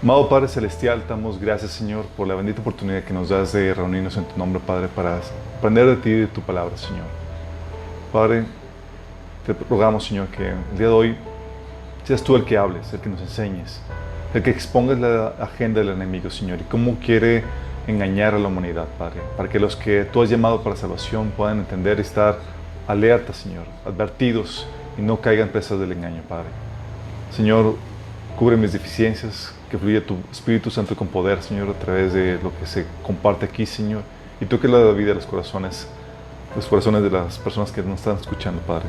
Amado Padre Celestial, damos gracias, Señor, por la bendita oportunidad que nos das de reunirnos en tu nombre, Padre, para aprender de ti y de tu palabra, Señor. Padre, te rogamos, Señor, que el día de hoy seas tú el que hables, el que nos enseñes, el que expongas la agenda del enemigo, Señor, y cómo quiere engañar a la humanidad, Padre, para que los que tú has llamado para salvación puedan entender y estar alertas, Señor, advertidos y no caigan presas del engaño, Padre. Señor, cubre mis deficiencias, que fluya tu Espíritu Santo con poder, Señor, a través de lo que se comparte aquí, Señor, y toque la vida de los corazones de las personas que nos están escuchando, Padre.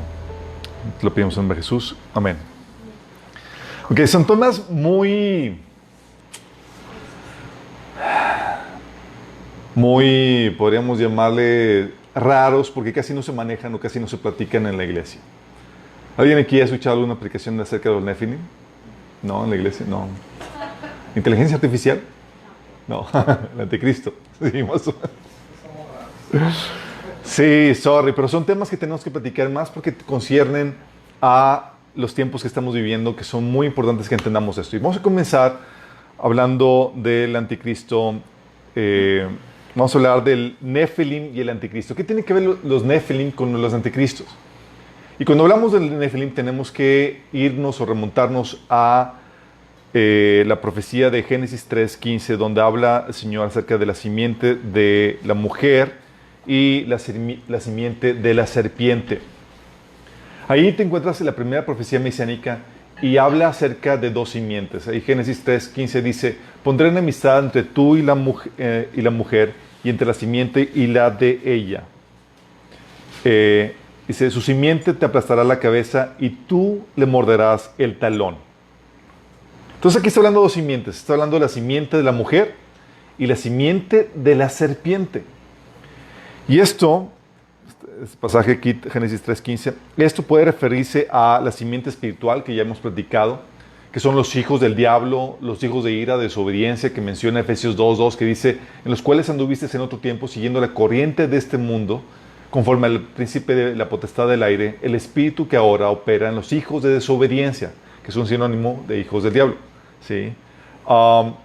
Te lo pedimos en nombre de Jesús. Amén. Ok, son temas muy, podríamos llamarle raros, porque casi no se manejan o casi no se platican en la iglesia. ¿Alguien aquí ha escuchado alguna aplicación acerca de los Nephilim? No, en la iglesia, no. ¿Inteligencia artificial? No, el anticristo. Sí, más o menos. Sí, sorry, pero son temas que tenemos que platicar más porque conciernen a los tiempos que estamos viviendo, que son muy importantes que entendamos esto. Y vamos a comenzar hablando del anticristo. Vamos a hablar del Nephilim y el anticristo. ¿Qué tienen que ver los Nephilim con los anticristos? Y cuando hablamos del Nephilim tenemos que irnos o remontarnos a la profecía de Génesis 3:15, donde habla el Señor acerca de la simiente de la mujer y la simiente de la serpiente. Ahí te encuentras en la primera profecía mesiánica y habla acerca de dos simientes. Ahí Génesis 3:15 dice: pondré enemistad entre tú y la mujer, y entre la simiente y la de ella. Dice: su simiente te aplastará la cabeza y tú le morderás el talón. Entonces aquí está hablando de dos simientes. Está hablando de la simiente de la mujer y la simiente de la serpiente. Y esto, este pasaje aquí, Génesis 3:15, esto puede referirse a la simiente espiritual que ya hemos platicado, que son los hijos del diablo, los hijos de ira, de desobediencia, que menciona Efesios 2:2, que dice: en los cuales anduviste en otro tiempo siguiendo la corriente de este mundo, conforme al príncipe de la potestad del aire, el espíritu que ahora opera en los hijos de desobediencia, que es un sinónimo de hijos del diablo. ¿Sí?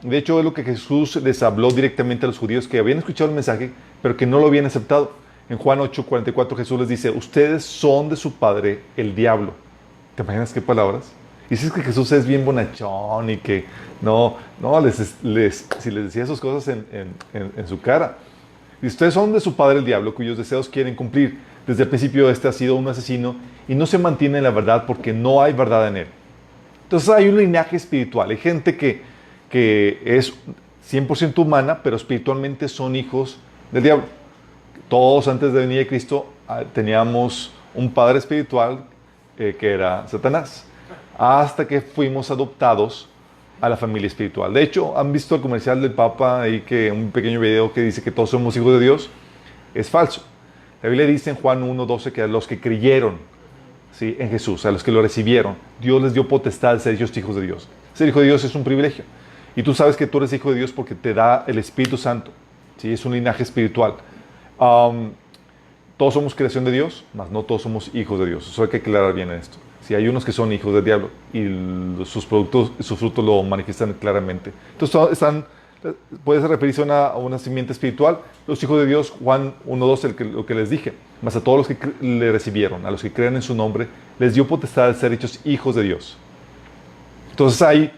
De hecho, es lo que Jesús les habló directamente a los judíos que habían escuchado el mensaje, pero que no lo habían aceptado. En Juan 8:44 Jesús les dice: ustedes son de su padre el diablo. ¿Te imaginas qué palabras? Y si es que Jesús es bien bonachón y que si les decía esas cosas en su cara. Y ustedes son de su padre el diablo, cuyos deseos quieren cumplir. Desde el principio este ha sido un asesino y no se mantiene en la verdad porque no hay verdad en él. Entonces hay un linaje espiritual. Hay gente que es 100% humana, pero espiritualmente son hijos del diablo. Todos antes de venir a Cristo teníamos un padre espiritual que era Satanás, hasta que fuimos adoptados a la familia espiritual. De hecho, ¿han visto el comercial del Papa ahí, que un pequeño video que dice que todos somos hijos de Dios? Es falso. La Biblia dice en Juan 1:12 que a los que creyeron, ¿sí?, en Jesús, a los que lo recibieron, Dios les dio potestad de ser ellos hijos de Dios. Ser hijo de Dios es un privilegio. Y tú sabes que tú eres hijo de Dios porque te da el Espíritu Santo. ¿Sí? Es un linaje espiritual. Todos somos creación de Dios, mas no todos somos hijos de Dios. Eso hay que aclarar bien esto. Si hay unos que son hijos del diablo y sus frutos lo manifiestan claramente. Entonces puede referirse a una simiente espiritual. Los hijos de Dios, Juan 1:12, lo que les dije. Mas a todos los que le recibieron, a los que creen en su nombre, les dio potestad de ser hechos hijos de Dios. Entonces hay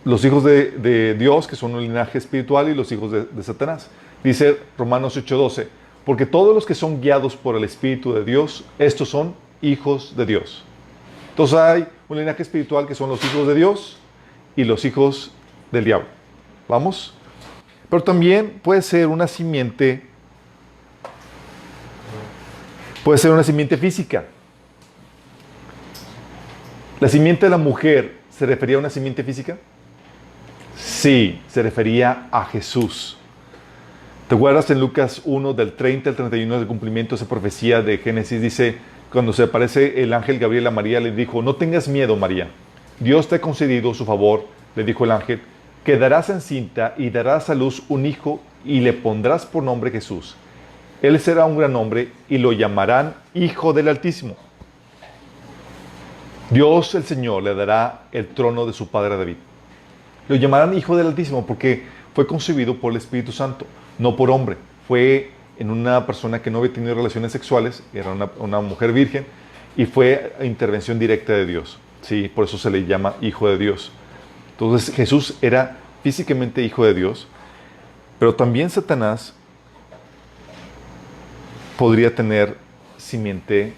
los hijos de Dios, que son un linaje espiritual, y los hijos de Satanás. Dice Romanos 8:12, porque todos los que son guiados por el Espíritu de Dios, estos son hijos de Dios. Entonces hay un linaje espiritual que son los hijos de Dios y los hijos del diablo. ¿Vamos? Pero también puede ser una simiente física. ¿La simiente de la mujer se refería a una simiente física? Sí, se refería a Jesús. ¿Te acuerdas en Lucas 1, del 30 al 31, del cumplimiento de esa profecía de Génesis? Dice, cuando se aparece el ángel Gabriel a María, le dijo: no tengas miedo, María. Dios te ha concedido su favor, le dijo el ángel. Quedarás encinta y darás a luz un hijo y le pondrás por nombre Jesús. Él será un gran hombre y lo llamarán Hijo del Altísimo. Dios el Señor le dará el trono de su padre David. Lo llamarán Hijo del Altísimo porque fue concebido por el Espíritu Santo, no por hombre. Fue en una persona que no había tenido relaciones sexuales, era una mujer virgen, y fue intervención directa de Dios. Sí, por eso se le llama Hijo de Dios. Entonces Jesús era físicamente Hijo de Dios, pero también Satanás podría tener simiente,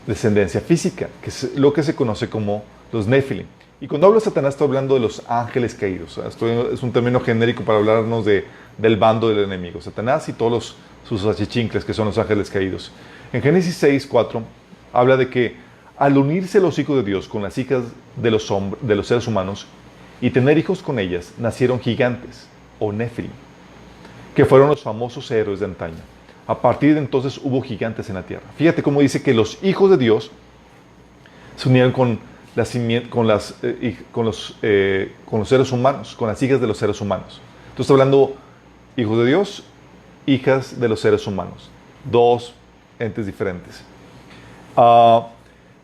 descendencia física, que es lo que se conoce como los Nefilim. Y cuando hablo de Satanás, estoy hablando de los ángeles caídos. Esto es un término genérico para hablarnos del bando del enemigo. Satanás y todos sus achichincles, que son los ángeles caídos. En Génesis 6:4 habla de que al unirse los hijos de Dios con las hijas de los seres humanos y tener hijos con ellas, nacieron gigantes, o Nefilim, que fueron los famosos héroes de antaño. A partir de entonces hubo gigantes en la tierra. Fíjate cómo dice que los hijos de Dios se unieron con los seres humanos, con las hijas de los seres humanos. Entonces está hablando hijos de Dios, hijas de los seres humanos. Dos entes diferentes. Esto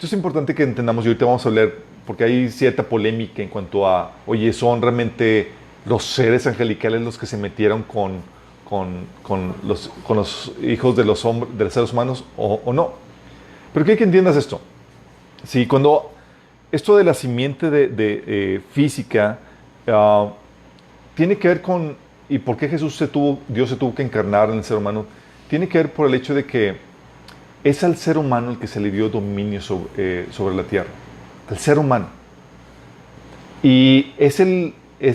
es importante que entendamos, y ahorita vamos a hablar, porque hay cierta polémica en cuanto a, oye, ¿son realmente los seres angelicales los que se metieron con los hijos de los seres humanos o no? Pero quiero que entiendas esto. Sí, cuando esto de la simiente física tiene que ver con, y por qué Dios se tuvo que encarnar en el ser humano, tiene que ver por el hecho de que es al ser humano el que se le dio dominio sobre la tierra, al ser humano. Y es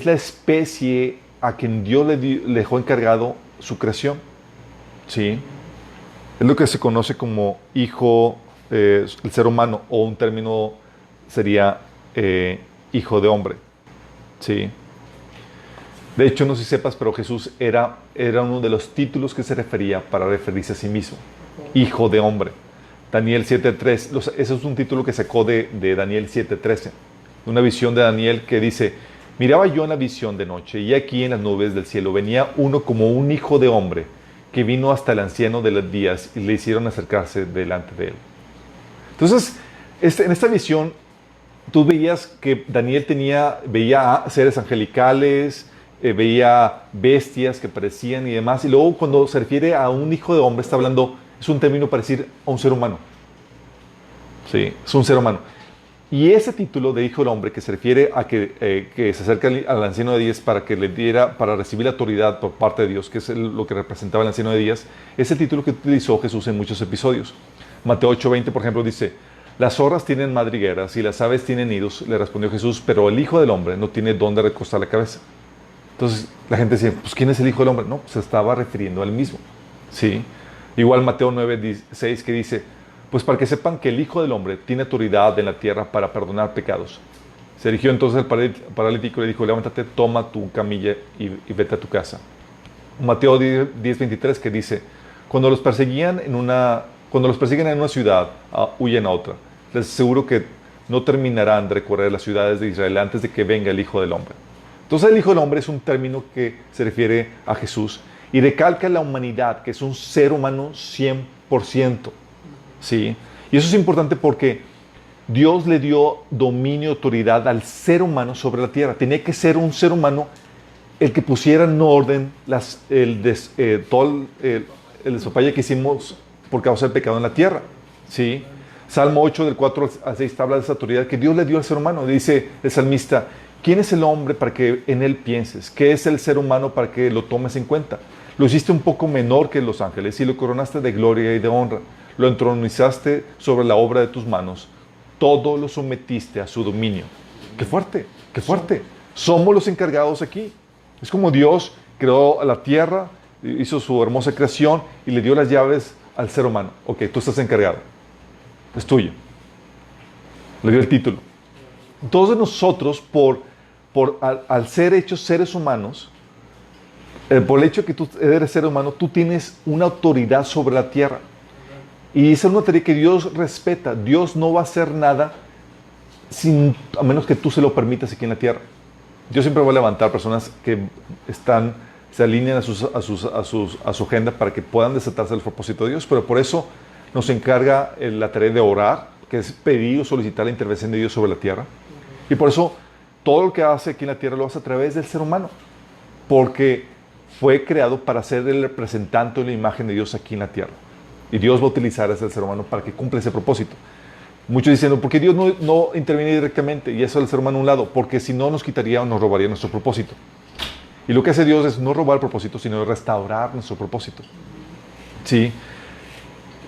la especie a quien Dios le dejó encargado su creación. ¿Sí? Es lo que se conoce como hijo, el ser humano, o un término sería hijo de hombre. ¿Sí? De hecho, no sé si sepas, pero Jesús era uno de los títulos que se refería para referirse a sí mismo. Hijo de hombre. Daniel 7:3. Ese es un título que sacó de Daniel 7:13. Una visión de Daniel que dice: miraba yo en la visión de noche, y aquí en las nubes del cielo venía uno como un hijo de hombre, que vino hasta el anciano de los días y le hicieron acercarse delante de él. Entonces, en esta visión, tú veías que Daniel veía seres angelicales, veía bestias que parecían y demás, y luego cuando se refiere a un hijo de hombre, está hablando, es un término para decir a un ser humano. Sí, es un ser humano. Y ese título de hijo del hombre, que se refiere a que se acerca al anciano de días para recibir la autoridad por parte de Dios, que es lo que representaba el anciano de días, es el título que utilizó Jesús en muchos episodios. Mateo 8:20, por ejemplo, dice: las zorras tienen madrigueras y las aves tienen nidos, le respondió Jesús, pero el Hijo del Hombre no tiene dónde recostar la cabeza. Entonces la gente decía, pues ¿quién es el Hijo del Hombre? No, se estaba refiriendo a él mismo. ¿Sí? Igual Mateo 9:6, que dice: pues para que sepan que el Hijo del Hombre tiene autoridad en la tierra para perdonar pecados. Se dirigió entonces al paralítico y le dijo: levántate, toma tu camilla y vete a tu casa. Mateo 10:23, que dice: cuando los persiguen en una ciudad, huyen a otra. Les aseguro que no terminarán de recorrer las ciudades de Israel antes de que venga el Hijo del Hombre. Entonces el Hijo del Hombre es un término que se refiere a Jesús y recalca la humanidad, que es un ser humano 100%. ¿Sí? Y eso es importante porque Dios le dio dominio y autoridad al ser humano sobre la tierra. Tenía que ser un ser humano el que pusiera en orden todo el despapalle que hicimos por causa del pecado en la tierra. ¿Sí? Salmo 8, del 4 al 6, habla de esa autoridad que Dios le dio al ser humano. Dice el salmista: ¿quién es el hombre para que en él pienses? ¿Qué es el ser humano para que lo tomes en cuenta? Lo hiciste un poco menor que los ángeles y lo coronaste de gloria y de honra. Lo entronizaste sobre la obra de tus manos. Todo lo sometiste a su dominio. ¡Qué fuerte! ¡Qué fuerte! Somos los encargados aquí. Es como Dios creó a la tierra, hizo su hermosa creación y le dio las llaves al ser humano. Ok, tú estás encargado. Es tuyo. Le dio el título. Entonces nosotros, al ser hechos seres humanos, por el hecho de que tú eres ser humano, tú tienes una autoridad sobre la tierra. Y esa es una autoridad que Dios respeta. Dios no va a hacer nada a menos que tú se lo permitas aquí en la tierra. Dios siempre va a levantar personas que se alinean a su agenda para que puedan desatarse el propósito de Dios, pero por eso nos encarga la tarea de orar, que es pedir o solicitar la intervención de Dios sobre la tierra. Y por eso todo lo que hace aquí en la tierra lo hace a través del ser humano, porque fue creado para ser el representante de la imagen de Dios aquí en la tierra. Y Dios va a utilizar a ese ser humano para que cumpla ese propósito. Muchos dicen, ¿por qué Dios no interviene directamente y eso al ser humano a un lado? Porque si no nos quitaría o nos robaría nuestro propósito. Y lo que hace Dios es no robar el propósito, sino restaurar nuestro propósito. Sí.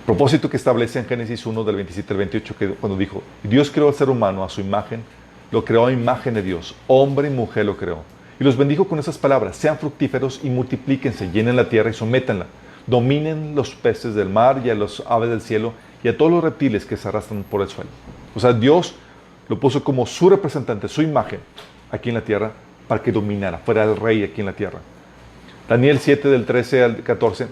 Propósito que establece en Génesis 1, del 27 al 28, que cuando dijo, Dios creó al ser humano a su imagen, lo creó a imagen de Dios, hombre y mujer lo creó. Y los bendijo con esas palabras, sean fructíferos y multiplíquense, llenen la tierra y sométanla. Dominen los peces del mar y a los aves del cielo y a todos los reptiles que se arrastran por el suelo. O sea, Dios lo puso como su representante, su imagen, aquí en la tierra, para que dominara, fuera el rey aquí en la tierra. Daniel 7, del 13 al 14,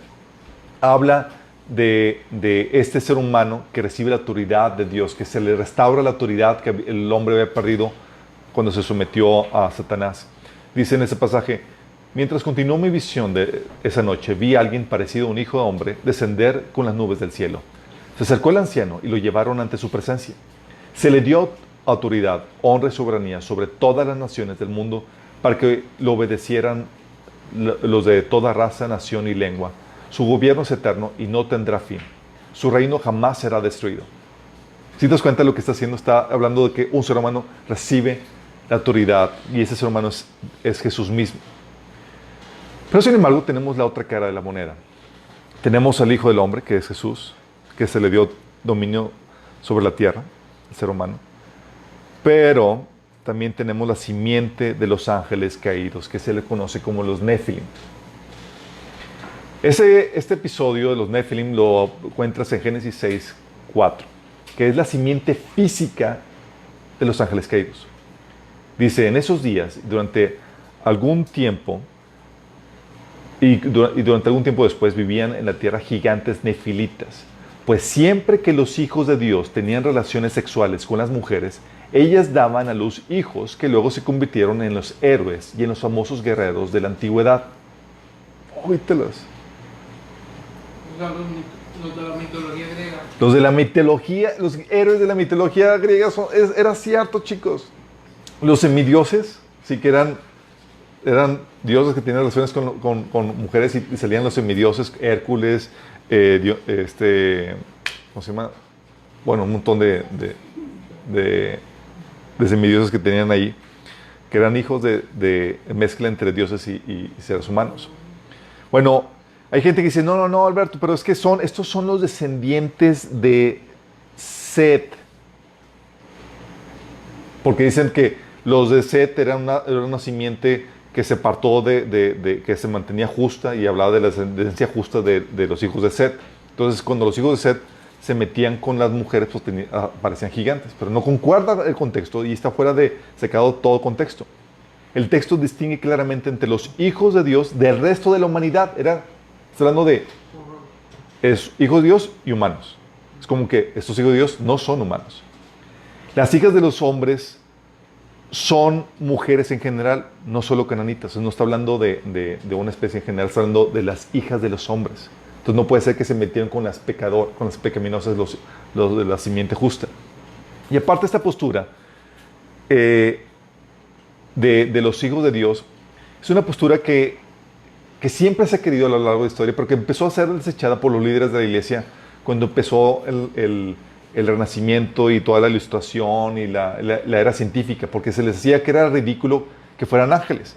habla de este ser humano que recibe la autoridad de Dios, que se le restaura la autoridad que el hombre había perdido cuando se sometió a Satanás. Dice en ese pasaje, mientras continuó mi visión de esa noche, vi a alguien parecido a un hijo de hombre descender con las nubes del cielo. Se acercó el anciano y lo llevaron ante su presencia. Se le dio autoridad, honra y soberanía sobre todas las naciones del mundo para que lo obedecieran los de toda raza, nación y lengua. Su gobierno es eterno y no tendrá fin. Su reino jamás será destruido. Si te das cuenta de lo que está haciendo, está hablando de que un ser humano recibe la autoridad y ese ser humano es Jesús mismo. Pero sin embargo tenemos la otra cara de la moneda. Tenemos al Hijo del Hombre, que es Jesús, que se le dio dominio sobre la tierra, el ser humano. Pero también tenemos la simiente de los ángeles caídos, que se le conoce como los Nefilim. Este episodio de los Nefilim lo encuentras en Génesis 6, 4, que es la simiente física de los ángeles caídos. Dice, en esos días, durante algún tiempo, y durante algún tiempo después, vivían en la tierra gigantes nefilitas. Pues siempre que los hijos de Dios tenían relaciones sexuales con las mujeres, ellas daban a luz hijos que luego se convirtieron en los héroes y en los famosos guerreros de la antigüedad. Oítelos. Los de la mitología griega. Los de la mitología, los héroes de la mitología griega era cierto, chicos. Los semidioses, sí que eran dioses que tenían relaciones con mujeres y salían los semidioses, Hércules, ¿cómo se llama? Bueno, un montón de semidioses que tenían ahí, que eran hijos de mezcla entre dioses y seres humanos. Bueno, hay gente que dice, no, Alberto, pero es que estos son los descendientes de Set. Porque dicen que los de Set era una simiente que se apartó que se mantenía justa y hablaba de la descendencia justa de los hijos de Set. Entonces, cuando los hijos de Set se metían con las mujeres, pues parecían gigantes, pero no concuerda el contexto y está fuera sacado todo contexto. El texto distingue claramente entre los hijos de Dios del resto de la humanidad. Está hablando de hijos de Dios y humanos. Es como que estos hijos de Dios no son humanos. Las hijas de los hombres son mujeres en general, no solo cananitas. No está hablando de una especie en general, está hablando de las hijas de los hombres. Entonces no puede ser que se metieron con las pecaminosas, los de la simiente justa. Y aparte esta postura de los hijos de Dios es una postura que siempre se ha querido a lo largo de la historia, pero que empezó a ser desechada por los líderes de la iglesia cuando empezó el Renacimiento y toda la ilustración y la era científica, porque se les decía que era ridículo que fueran ángeles.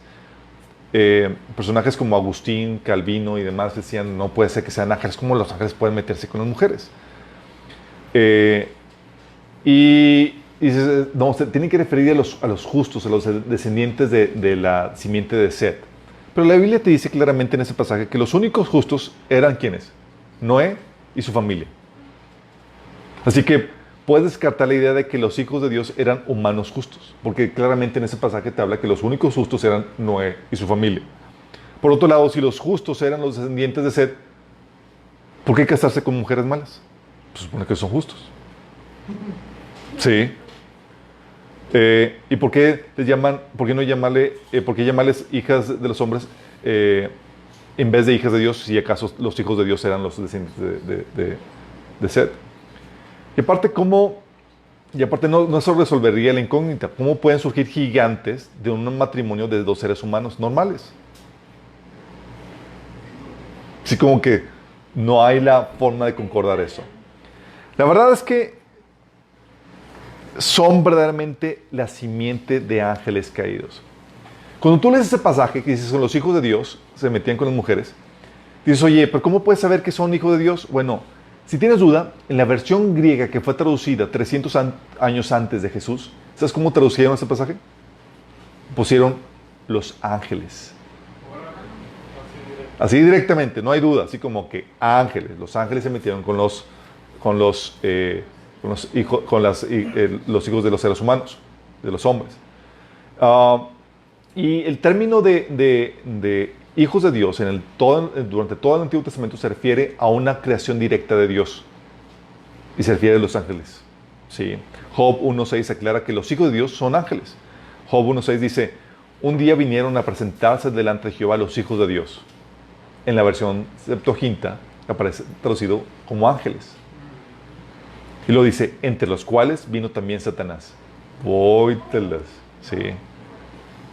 Personajes como Agustín, Calvino y demás decían, no puede ser que sean ángeles, ¿cómo los ángeles pueden meterse con las mujeres? Y no, se tienen que referir a los justos, a los descendientes de la simiente de Set. Pero la Biblia te dice claramente en ese pasaje que los únicos justos eran ¿quiénes? Noé y su familia. Así que puedes descartar la idea de que los hijos de Dios eran humanos justos, porque claramente en ese pasaje te habla que los únicos justos eran Noé y su familia. Por otro lado, si los justos eran los descendientes de Set, ¿por qué casarse con mujeres malas? Pues supone que son justos. Sí. ¿Y por qué llamarles hijas de los hombres en vez de hijas de Dios, si acaso los hijos de Dios eran los descendientes de Set? Y aparte, ¿cómo Y aparte no eso resolvería la incógnita. ¿Cómo pueden surgir gigantes de un matrimonio de dos seres humanos normales? Así como que no hay la forma de concordar eso. La verdad es que son verdaderamente la simiente de ángeles caídos. Cuando tú lees ese pasaje que dices, los hijos de Dios se metían con las mujeres, dices, oye, pero ¿cómo puedes saber que son hijos de Dios? Bueno, si tienes duda, en la versión griega que fue traducida 300 años antes de Jesús, ¿sabes cómo traducieron ese pasaje? Pusieron los ángeles. Así directamente, no hay duda, así como que ángeles. Los ángeles se metieron con los hijos de los seres humanos, de los hombres. Y el término de hijos de Dios durante todo el Antiguo Testamento se refiere a una creación directa de Dios. Y se refiere a los ángeles. ¿Sí? Job 1.6 aclara que los hijos de Dios son ángeles. Job 1.6 dice, un día vinieron a presentarse delante de Jehová los hijos de Dios. En la versión Septuaginta aparece traducido como ángeles. Y lo dice, entre los cuales vino también Satanás. Vóytelas. ¿Sí?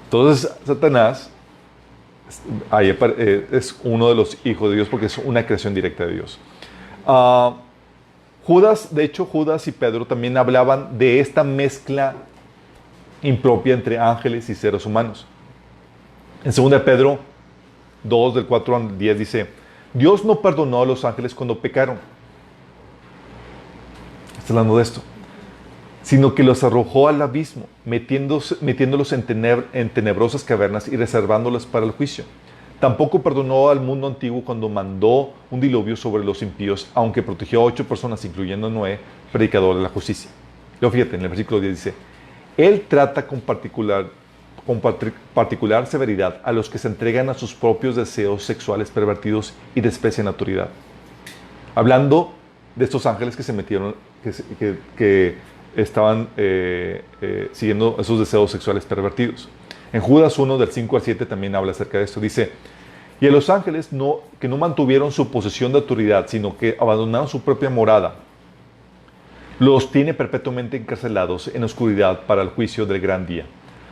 Entonces, Satanás es uno de los hijos de Dios porque es una creación directa de Dios. Judas y Pedro también hablaban de esta mezcla impropia entre ángeles y seres humanos. En 2 Pedro 2, del 4 al 10 dice, Dios no perdonó a los ángeles cuando pecaron. Está hablando de esto. Sino que los arrojó al abismo, metiéndolos en tenebrosas cavernas y reservándolos para el juicio. Tampoco perdonó al mundo antiguo cuando mandó un diluvio sobre los impíos, aunque protegió a 8 personas, incluyendo a Noé, predicador de la justicia. Luego fíjate, en el versículo 10 dice, Él trata con particular severidad a los que se entregan a sus propios deseos sexuales pervertidos y desprecian la autoridad. Hablando de estos ángeles que se metieron, que estaban siguiendo esos deseos sexuales pervertidos. En Judas 1, del 5 al 7 también habla acerca de esto. Dice, y a los ángeles que no mantuvieron su posesión de autoridad, sino que abandonaron su propia morada, los tiene perpetuamente encarcelados en oscuridad para el juicio del gran día.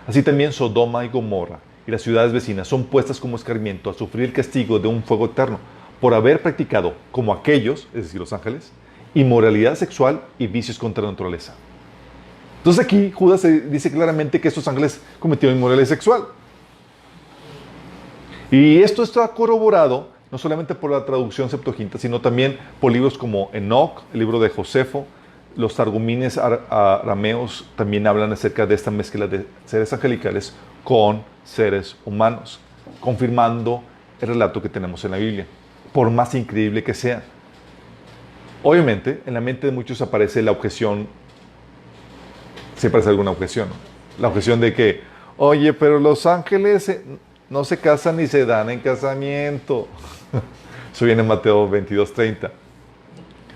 Así también Sodoma y Gomorra y las ciudades vecinas son puestas como escarmiento a sufrir el castigo de un fuego eterno por haber practicado, como aquellos, es decir, los ángeles, inmoralidad sexual y vicios contra la naturaleza. Entonces aquí Judas dice claramente que estos ángeles cometieron inmoralidad sexual. Y esto está corroborado no solamente por la traducción Septuaginta, sino también por libros como Enoc, el libro de Josefo. Los targumines arameos también hablan acerca de esta mezcla de seres angelicales con seres humanos, confirmando el relato que tenemos en la Biblia, por más increíble que sea. Obviamente, en la mente de muchos aparece la objeción, siempre hace alguna objeción, ¿no? La objeción de que, oye, pero los ángeles no se casan ni se dan en casamiento. Eso viene en Mateo 22:30.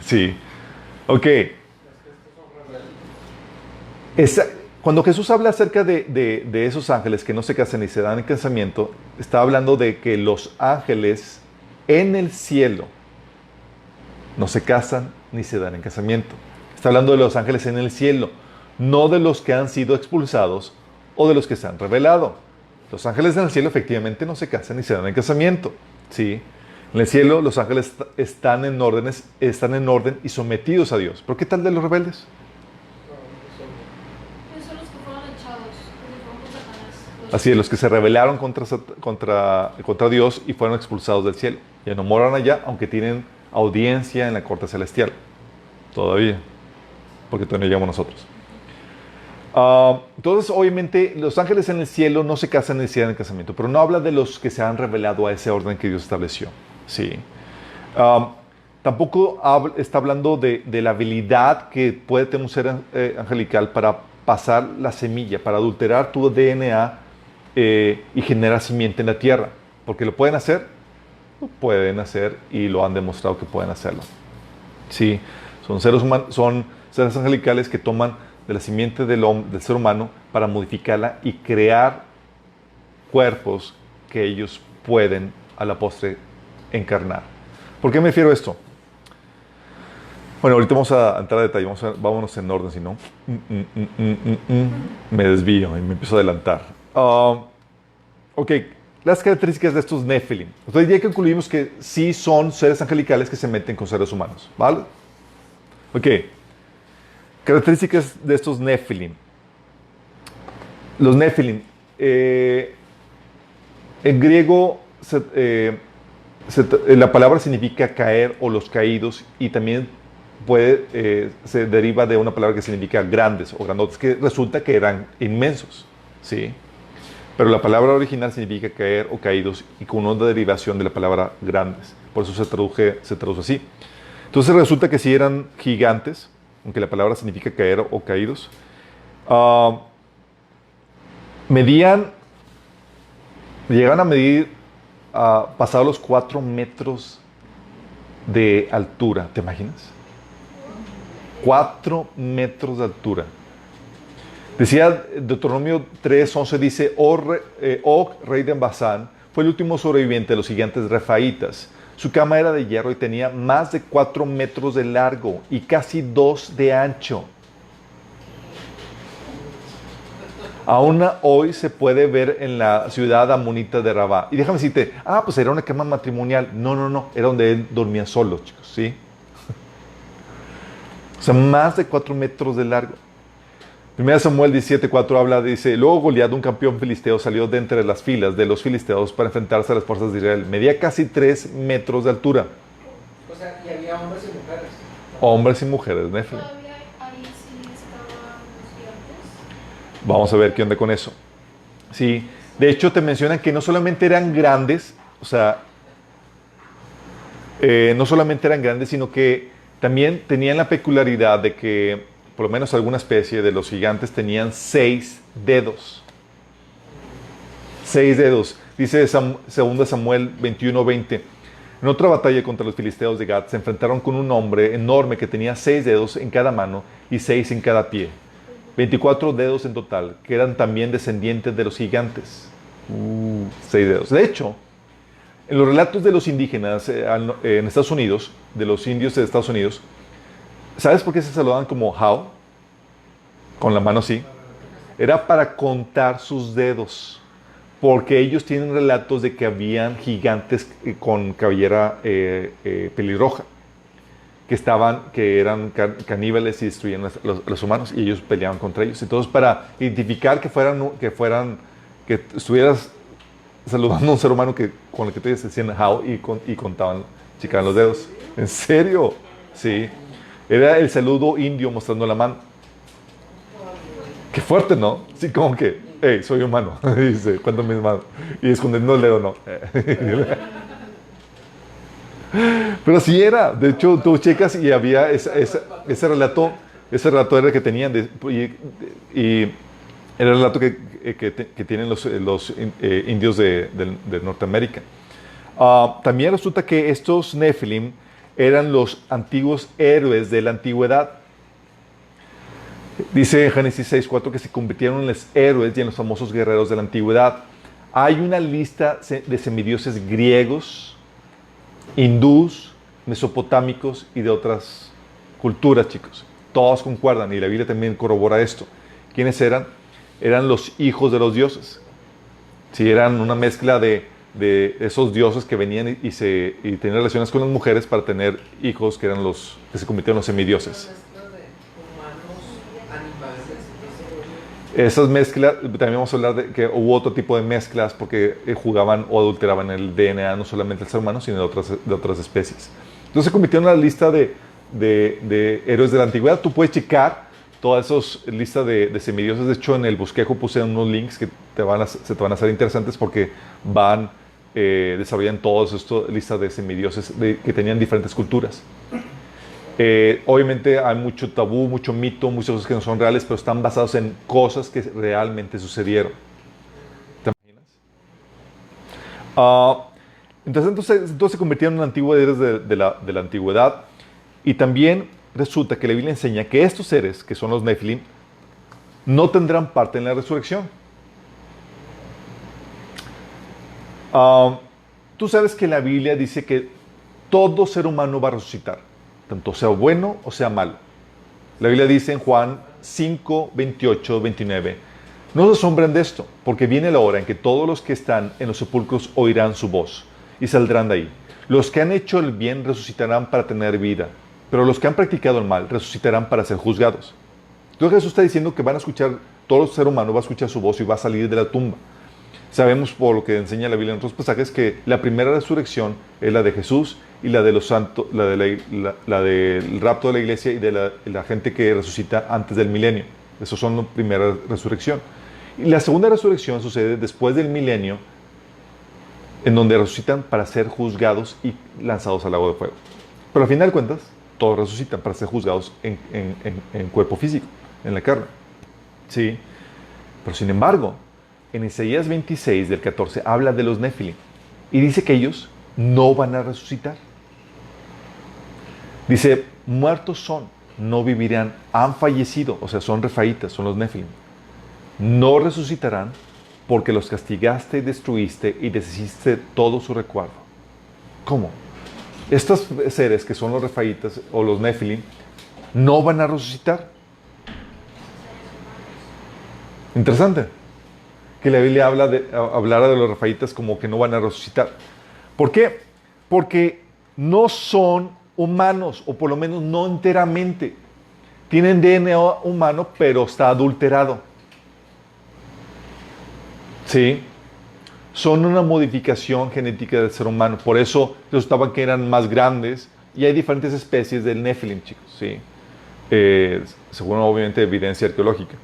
Sí. Ok. Cuando Jesús habla acerca de esos ángeles que no se casan ni se dan en casamiento, está hablando de que los ángeles en el cielo no se casan ni se dan en casamiento. Está hablando de los ángeles en el cielo, no de los que han sido expulsados o de los que se han revelado. Los ángeles en el cielo efectivamente no se casan ni se dan en casamiento. ¿Sí? En el cielo los ángeles están en orden y sometidos a Dios. ¿Pero qué tal de los rebeldes? Así es, los que se rebelaron contra Dios y fueron expulsados del cielo. Ya no moran allá, aunque tienen audiencia en la corte celestial. Todavía. Porque todavía no llegamos nosotros. Entonces, obviamente, los ángeles en el cielo no se casan ni se dan en casamiento, pero no habla de los que se han revelado a ese orden que Dios estableció. Sí. Tampoco está hablando de la habilidad que puede tener un ser angelical para pasar la semilla, para adulterar tu DNA y generar simiente en la tierra. Porque lo pueden hacer y lo han demostrado que pueden hacerlo. Sí, son seres angelicales que toman de la simiente del ser humano para modificarla y crear cuerpos que ellos pueden a la postre encarnar. ¿Por qué me refiero a esto? Bueno, ahorita vamos a entrar a detalle, vámonos en orden, si no, me desvío y me empiezo a adelantar. Ok, las características de estos Nephilim. Entonces ya concluimos que sí son seres angelicales que se meten con seres humanos, ¿vale? Ok, características de estos Nephilim. Los Nephilim, en griego la palabra significa caer o los caídos y también se deriva de una palabra que significa grandes o grandotes, que resulta que eran inmensos, ¿sí? Pero la palabra original significa caer o caídos y con una derivación de la palabra grandes. Por eso se traduce así. Entonces resulta que sí eran gigantes, aunque la palabra significa caer o caídos. Llegaban a medir pasados los 4 metros de altura, ¿te imaginas? 4 metros de altura. Decía Deuteronomio 3:11, dice, Og, rey de Basán, fue el último sobreviviente de los gigantes refaítas. Su cama era de hierro y tenía más de 4 metros de largo y casi 2 de ancho. Aún hoy se puede ver en la ciudad amonita de Rabá. Y déjame decirte, pues era una cama matrimonial. No, era donde él dormía solo, chicos, ¿sí? O sea, más de 4 metros de largo. 1 Samuel 17:4 dice, luego Goliat, un campeón filisteo, salió de entre las filas de los filisteos para enfrentarse a las fuerzas de Israel. Medía casi 3 metros de altura. O sea, y había hombres y mujeres. Hombres y mujeres, Nephilim. ¿Todavía ahí sí estaban los gigantes? Vamos a ver qué onda con eso. Sí, de hecho te mencionan que no solamente eran grandes, sino que también tenían la peculiaridad de que por lo menos alguna especie de los gigantes tenían 6 dedos. 6 dedos. Dice 2 Samuel 21:20. En otra batalla contra los filisteos de Gat se enfrentaron con un hombre enorme que tenía 6 dedos en cada mano y 6 en cada pie. 24 dedos en total, que eran también descendientes de los gigantes. 6 dedos. De hecho, en los relatos de los indígenas en Estados Unidos, de los indios de Estados Unidos, ¿sabes por qué se saludaban como how? Con la mano así. Era para contar sus dedos. Porque ellos tienen relatos de que habían gigantes con cabellera pelirroja. Que eran caníbales y destruían los humanos. Y ellos peleaban contra ellos. Entonces, para identificar que estuvieras saludando a un ser humano con el que te decían how y contaban, checaban los dedos. ¿En serio? Sí. Era el saludo indio mostrando la mano. Qué fuerte, ¿no? Sí, como que, hey, soy humano. Dice, cuéntame mis manos. Y escondiendo el dedo, no. Pero así era. De hecho, tú checas y había ese relato era el que tenían. Y era el relato que tienen los indios de Norteamérica. También resulta que estos Nephilim eran los antiguos héroes de la antigüedad. Dice en Génesis 6:4 que se convirtieron en los héroes y en los famosos guerreros de la antigüedad. Hay una lista de semidioses griegos, hindús, mesopotámicos y de otras culturas, chicos. Todos concuerdan y la Biblia también corrobora esto. ¿Quiénes eran? Eran los hijos de los dioses. Sí, eran una mezcla de esos dioses que venían y tenían relaciones con las mujeres para tener hijos que eran los que se convirtieron en los semidioses. Esas mezclas, también vamos a hablar de que hubo otro tipo de mezclas porque jugaban o adulteraban el DNA no solamente del ser humano, sino de otras especies. Entonces se convirtieron en la lista de héroes de la antigüedad. Tú puedes checar todas esas listas de semidioses. De hecho, en el bosquejo puse unos links que se te van a hacer interesantes porque van desarrollan todas estas listas de semidioses que tenían diferentes culturas. Obviamente hay mucho tabú, mucho mito, muchas cosas que no son reales, pero están basados en cosas que realmente sucedieron. ¿Te imaginas? Entonces se convirtieron en antiguos héroes de la antigüedad. Y también resulta que la Biblia enseña que estos seres, que son los Nephilim, no tendrán parte en la resurrección. Tú sabes que la Biblia dice que todo ser humano va a resucitar. tanto sea bueno o sea malo. La Biblia dice en Juan 5, 28, 29, no se asombren de esto, porque viene la hora en que todos los que están en los sepulcros oirán su voz y saldrán de ahí. Los que han hecho el bien resucitarán para tener vida, pero los que han practicado el mal resucitarán para ser juzgados. Entonces Jesús está diciendo que van a escuchar, todo ser humano va a escuchar su voz y va a salir de la tumba. Sabemos por lo que enseña la Biblia en otros pasajes que la primera resurrección es la de Jesús y la de los santos, la del rapto de la iglesia y de la gente que resucita antes del milenio. Esos son la primera resurrección. Y la segunda resurrección sucede después del milenio, en donde resucitan para ser juzgados y lanzados al lago de fuego. Pero al final de cuentas, todos resucitan para ser juzgados en cuerpo físico, en la carne. ¿Sí? Pero sin embargo, en Isaías 26, del 14, habla de los Nefilim y dice que ellos no van a resucitar. Dice, muertos son, no vivirán, han fallecido, o sea, son refaítas, son los Nefilim. No resucitarán porque los castigaste y destruiste y deshiciste todo su recuerdo. ¿Cómo? Estos seres que son los refaítas o los Nefilim no van a resucitar. Interesante que la Biblia hablara de los refaítas como que no van a resucitar. ¿Por qué? Porque no son humanos, o por lo menos no enteramente. Tienen DNA humano, pero está adulterado. ¿Sí? Son una modificación genética del ser humano. Por eso resultaba que eran más grandes. Y hay diferentes especies del Nephilim, chicos. ¿Sí? Según obviamente evidencia arqueológica.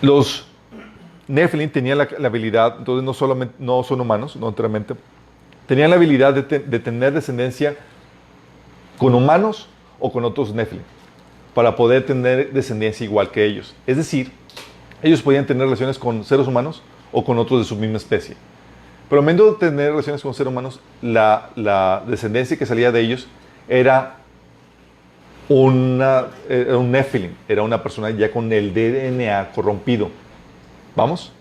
Los Nephilim tenían la habilidad, entonces no son humanos, no enteramente, tenían la habilidad de tener descendencia con humanos o con otros Nephilim, para poder tener descendencia igual que ellos. Es decir, ellos podían tener relaciones con seres humanos o con otros de su misma especie. Pero al menos de tener relaciones con seres humanos, la descendencia que salía de ellos era un Nephilim, era una persona ya con el DNA corrompido. ¿Vamos?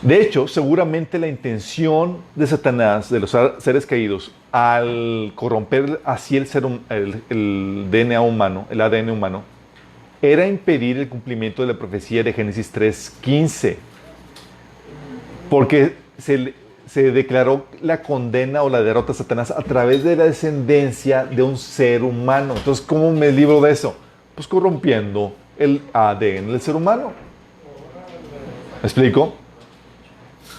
De hecho, seguramente la intención de Satanás, de los seres caídos, al corromper así el DNA humano, el ADN humano, era impedir el cumplimiento de la profecía de Génesis 3:15. Porque se declaró la condena o la derrota de Satanás a través de la descendencia de un ser humano. Entonces, ¿cómo me libro de eso? Pues corrompiendo el ADN del ser humano. ¿Me explico?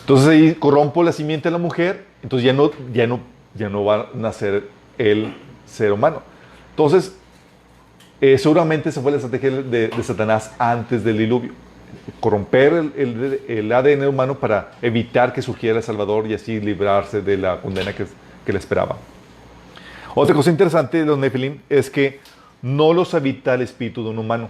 Entonces ahí corrompo la simiente de la mujer, entonces ya no va a nacer el ser humano. Entonces, seguramente esa fue la estrategia de Satanás antes del diluvio. Corromper el ADN humano para evitar que surgiera el Salvador y así librarse de la condena que le esperaba. Otra cosa interesante de los Nephilim es que no los habita el espíritu de un humano.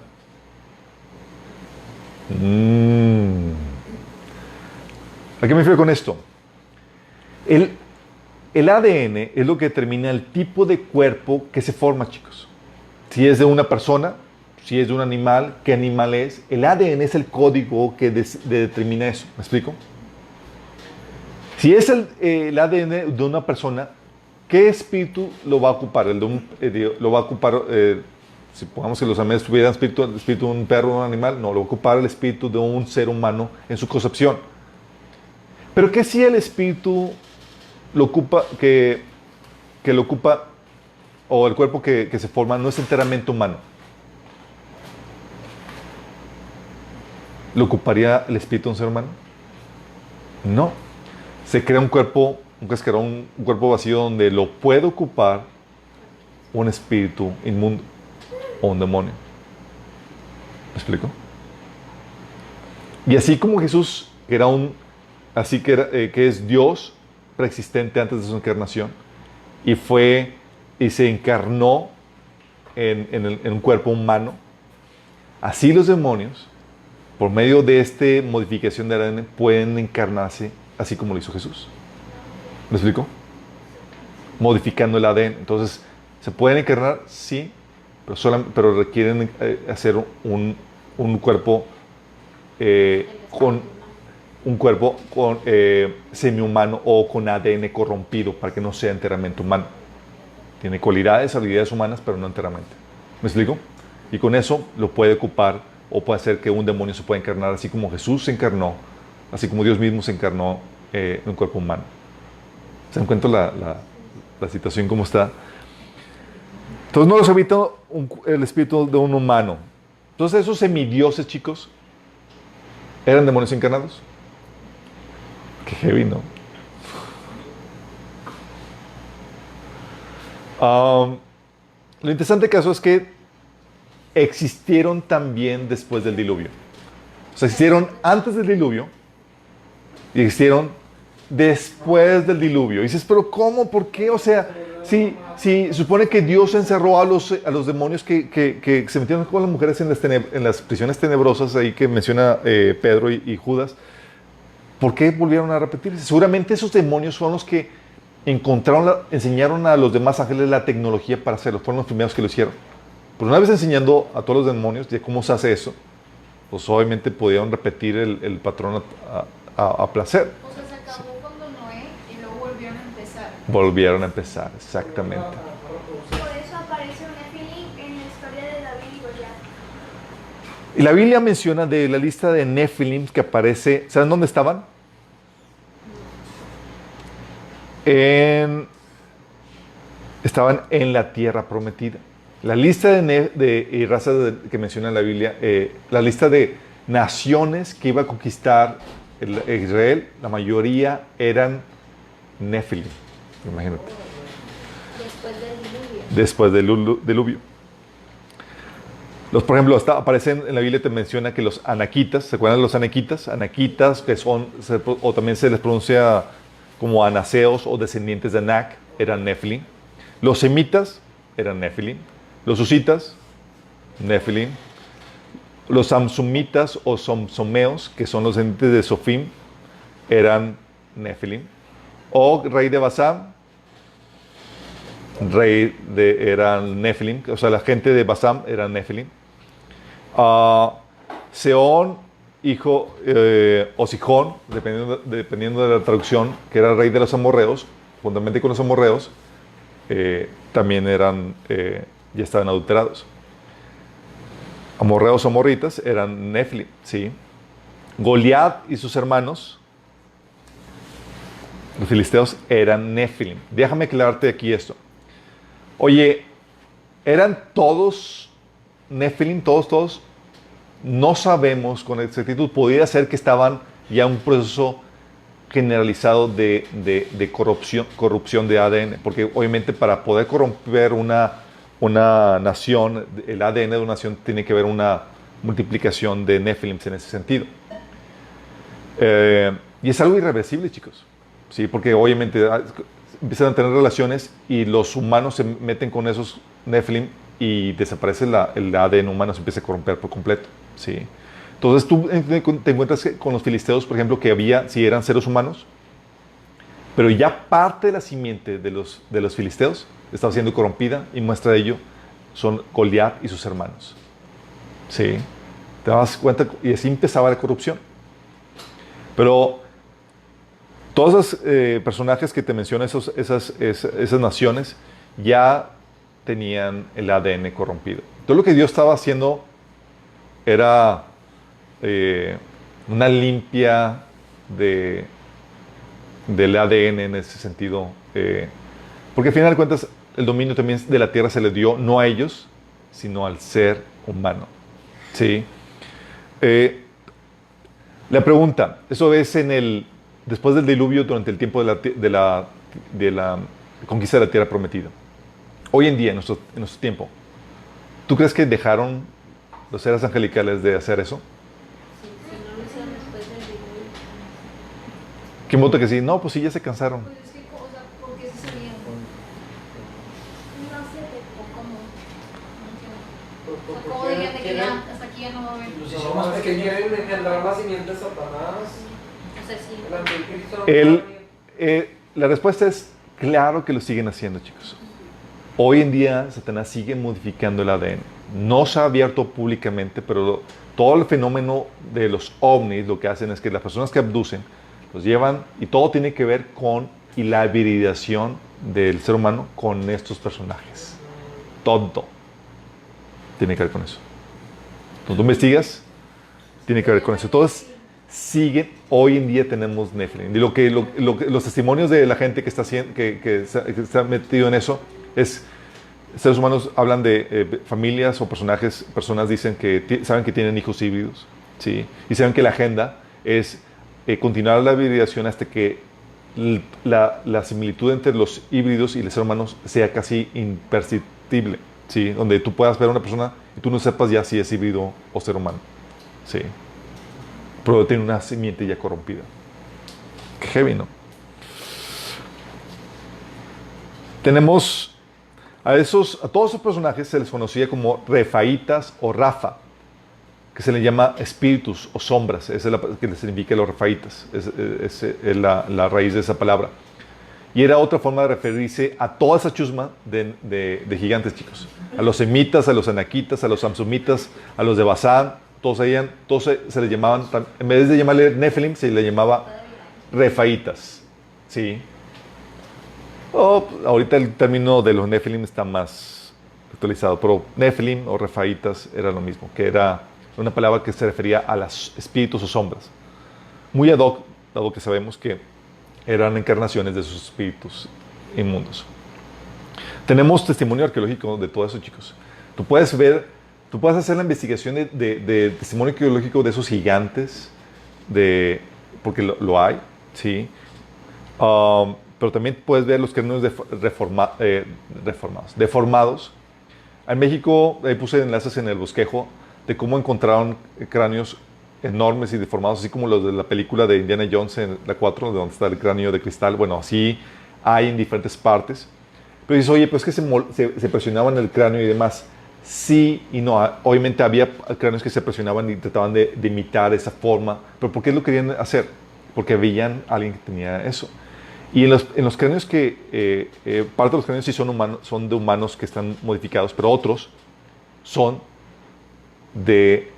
¿A qué me refiero con esto? El ADN es lo que determina el tipo de cuerpo que se forma, chicos. Si es de una persona, si es de un animal, qué animal es. El ADN es el código que determina eso. ¿Me explico? Si es el ADN de una persona, ¿qué espíritu lo va a ocupar? Lo va a ocupar, si pongamos que los animales tuvieran el espíritu de un perro o un animal, no, lo va a ocupar el espíritu de un ser humano en su concepción. Pero ¿qué si el espíritu lo ocupa, que lo ocupa, o el cuerpo que se forma no es enteramente humano? ¿Lo ocuparía el espíritu de un ser humano? No. Se crea un cuerpo, un cascarón, un cuerpo vacío donde lo puede ocupar un espíritu inmundo o un demonio. ¿Me explico? Y así como Jesús era que es Dios preexistente antes de su encarnación y se encarnó en un cuerpo humano, así los demonios, por medio de esta modificación del ADN, pueden encarnarse así como lo hizo Jesús. ¿Me explico? Modificando el ADN. Entonces, ¿se pueden encarnar? Sí, pero requieren hacer un cuerpo semi-humano o con ADN corrompido para que no sea enteramente humano. Tiene cualidades, habilidades humanas, pero no enteramente. ¿Me explico? Y con eso lo puede ocupar o puede hacer que un demonio se pueda encarnar, así como Jesús se encarnó, así como Dios mismo se encarnó en un cuerpo humano. ¿Se dan cuenta la situación como está? Entonces no los habita el espíritu de un humano. Entonces esos semidioses, chicos, ¿eran demonios encarnados? Qué heavy, ¿no? Lo interesante caso es que existieron también después del diluvio. O sea, existieron antes del diluvio y existieron después del diluvio. Y dices, pero ¿cómo? ¿Por qué? O sea, si supone que Dios encerró a los demonios que se metieron con las mujeres en las prisiones tenebrosas ahí que menciona Pedro y Judas, ¿por qué volvieron a repetirse? Seguramente esos demonios fueron los que enseñaron a los demás ángeles la tecnología para hacerlo. Fueron los primeros que lo hicieron. Pero una vez enseñando a todos los demonios de cómo se hace eso, pues obviamente pudieron repetir el patrón a placer. O sea, se acabó cuando Noé y luego volvieron a empezar. Volvieron a empezar, exactamente. Por eso aparece un Nephilim en la historia de David y Goliat. Y la Biblia menciona de la lista de Nephilim que aparece, ¿saben dónde estaban? Estaban en la tierra prometida. La lista de razas que menciona la Biblia, la lista de naciones que iba a conquistar Israel, la mayoría eran Nephilim. Imagínate. Después del diluvio. Por ejemplo, aparecen en la Biblia, te menciona que los anaquitas, ¿se acuerdan de los anaquitas? Anaquitas, que son, o también se les pronuncia como anaseos o descendientes de Anak, eran Nephilim. Los semitas eran Nephilim. Los husitas, Nephilim. Los samsumitas o somsomeos, que son los descendientes de Sofim, eran Nephilim. Og, rey de Basán, eran Nephilim. O sea, la gente de Basán eran Nephilim. Seón, hijo, o Sijón, dependiendo de la traducción, que era rey de los amorreos, juntamente con los amorreos, también ya estaban adulterados. Amorreos o amorritas eran Nephilim, ¿sí? Goliat y sus hermanos, los filisteos, eran Nephilim. Déjame aclararte aquí esto. Oye, ¿eran todos Nephilim? Todos. No sabemos con exactitud. Podría ser que estaban ya en un proceso generalizado de corrupción de ADN. Porque obviamente para poder corromper una nación, el ADN de una nación, tiene que haber una multiplicación de Nephilim en ese sentido. Y es algo irreversible, chicos. ¿Sí? Porque obviamente empiezan a tener relaciones y los humanos se meten con esos Nephilim y desaparece el ADN humano, se empieza a corromper por completo. ¿Sí? Entonces tú te encuentras con los filisteos, por ejemplo, que si eran seres humanos, pero ya parte de la simiente de los filisteos estaba siendo corrompida, y muestra de ello son Goliat y sus hermanos. ¿Sí? Te das cuenta, y así empezaba la corrupción. Pero todos esos personajes que te menciono, esas naciones, ya tenían el ADN corrompido. Todo lo que Dios estaba haciendo era una limpia del ADN en ese sentido. Porque al final de cuentas, el dominio también de la tierra se le dio no a ellos, sino al ser humano. ¿Sí? La pregunta, eso es después del diluvio, durante el tiempo de la conquista de la tierra prometida. Hoy en día, en nuestro tiempo, ¿tú crees que dejaron los seres angelicales de hacer eso? Si no lo hicieron después del diluvio. ¿Quién vota que sí? No, pues sí, ya se cansaron. Pues es que, o sea, ¿por qué se sabían? No sé cómo. O sea, ¿cómo dirían de que ya, hasta aquí ya no va a haber? No, es que quieren engendrar la simiente de Satanás. O sea, sí. El anticristo. La respuesta es claro que lo siguen haciendo, chicos. Hoy en día, Satanás sigue modificando el ADN. No se ha abierto públicamente, pero todo el fenómeno de los ovnis, lo que hacen es que las personas que abducen, los llevan, y todo tiene que ver con la hibridación del ser humano con estos personajes. Todo tiene que ver con eso. Cuando tú investigas, tiene que ver con eso. Todos siguen, hoy en día tenemos Nephilim. Y los testimonios de la gente que está que metido en eso es, seres humanos hablan de familias o personas dicen que saben que tienen hijos híbridos, ¿sí? Y saben que la agenda es continuar la hibridación hasta que la similitud entre los híbridos y los seres humanos sea casi imperceptible, ¿sí? Donde tú puedas ver a una persona y tú no sepas ya si es híbrido o ser humano, ¿sí? Pero tiene una simiente ya corrompida. Qué heavy, ¿no? Tenemos a todos esos personajes se les conocía como refaitas o rafa, que se les llama espíritus o sombras. Esa es la que les significa los refaitas. Es la raíz de esa palabra. Y era otra forma de referirse a toda esa chusma de gigantes, chicos. A los semitas, a los anaquitas, a los samsumitas, a los de Basán. Todos se les llamaban, en vez de llamarle Nephilim, se les llamaba refaitas. ¿Sí? Ahorita el término de los Nephilim está más actualizado, pero Nephilim o refaitas era lo mismo, que era una palabra que se refería a los espíritus o sombras. Muy ad hoc, dado que sabemos que eran encarnaciones de esos espíritus inmundos. Tenemos testimonio arqueológico de todo eso, chicos. Tú puedes hacer la investigación de testimonio arqueológico de esos gigantes, porque lo hay, ¿sí? Pero también puedes ver los cráneos deformados. En México, puse enlaces en el bosquejo de cómo encontraron cráneos enormes y deformados, así como los de la película de Indiana Jones, en la 4, de donde está el cráneo de cristal. Bueno, así hay en diferentes partes. Pero dices, oye, pues que se presionaban el cráneo y demás. Sí y no. Obviamente había cráneos que se presionaban y trataban de imitar esa forma. ¿Pero por qué lo querían hacer? Porque veían a alguien que tenía eso. Y en los cráneos parte de los cráneos sí son de humanos que están modificados, pero otros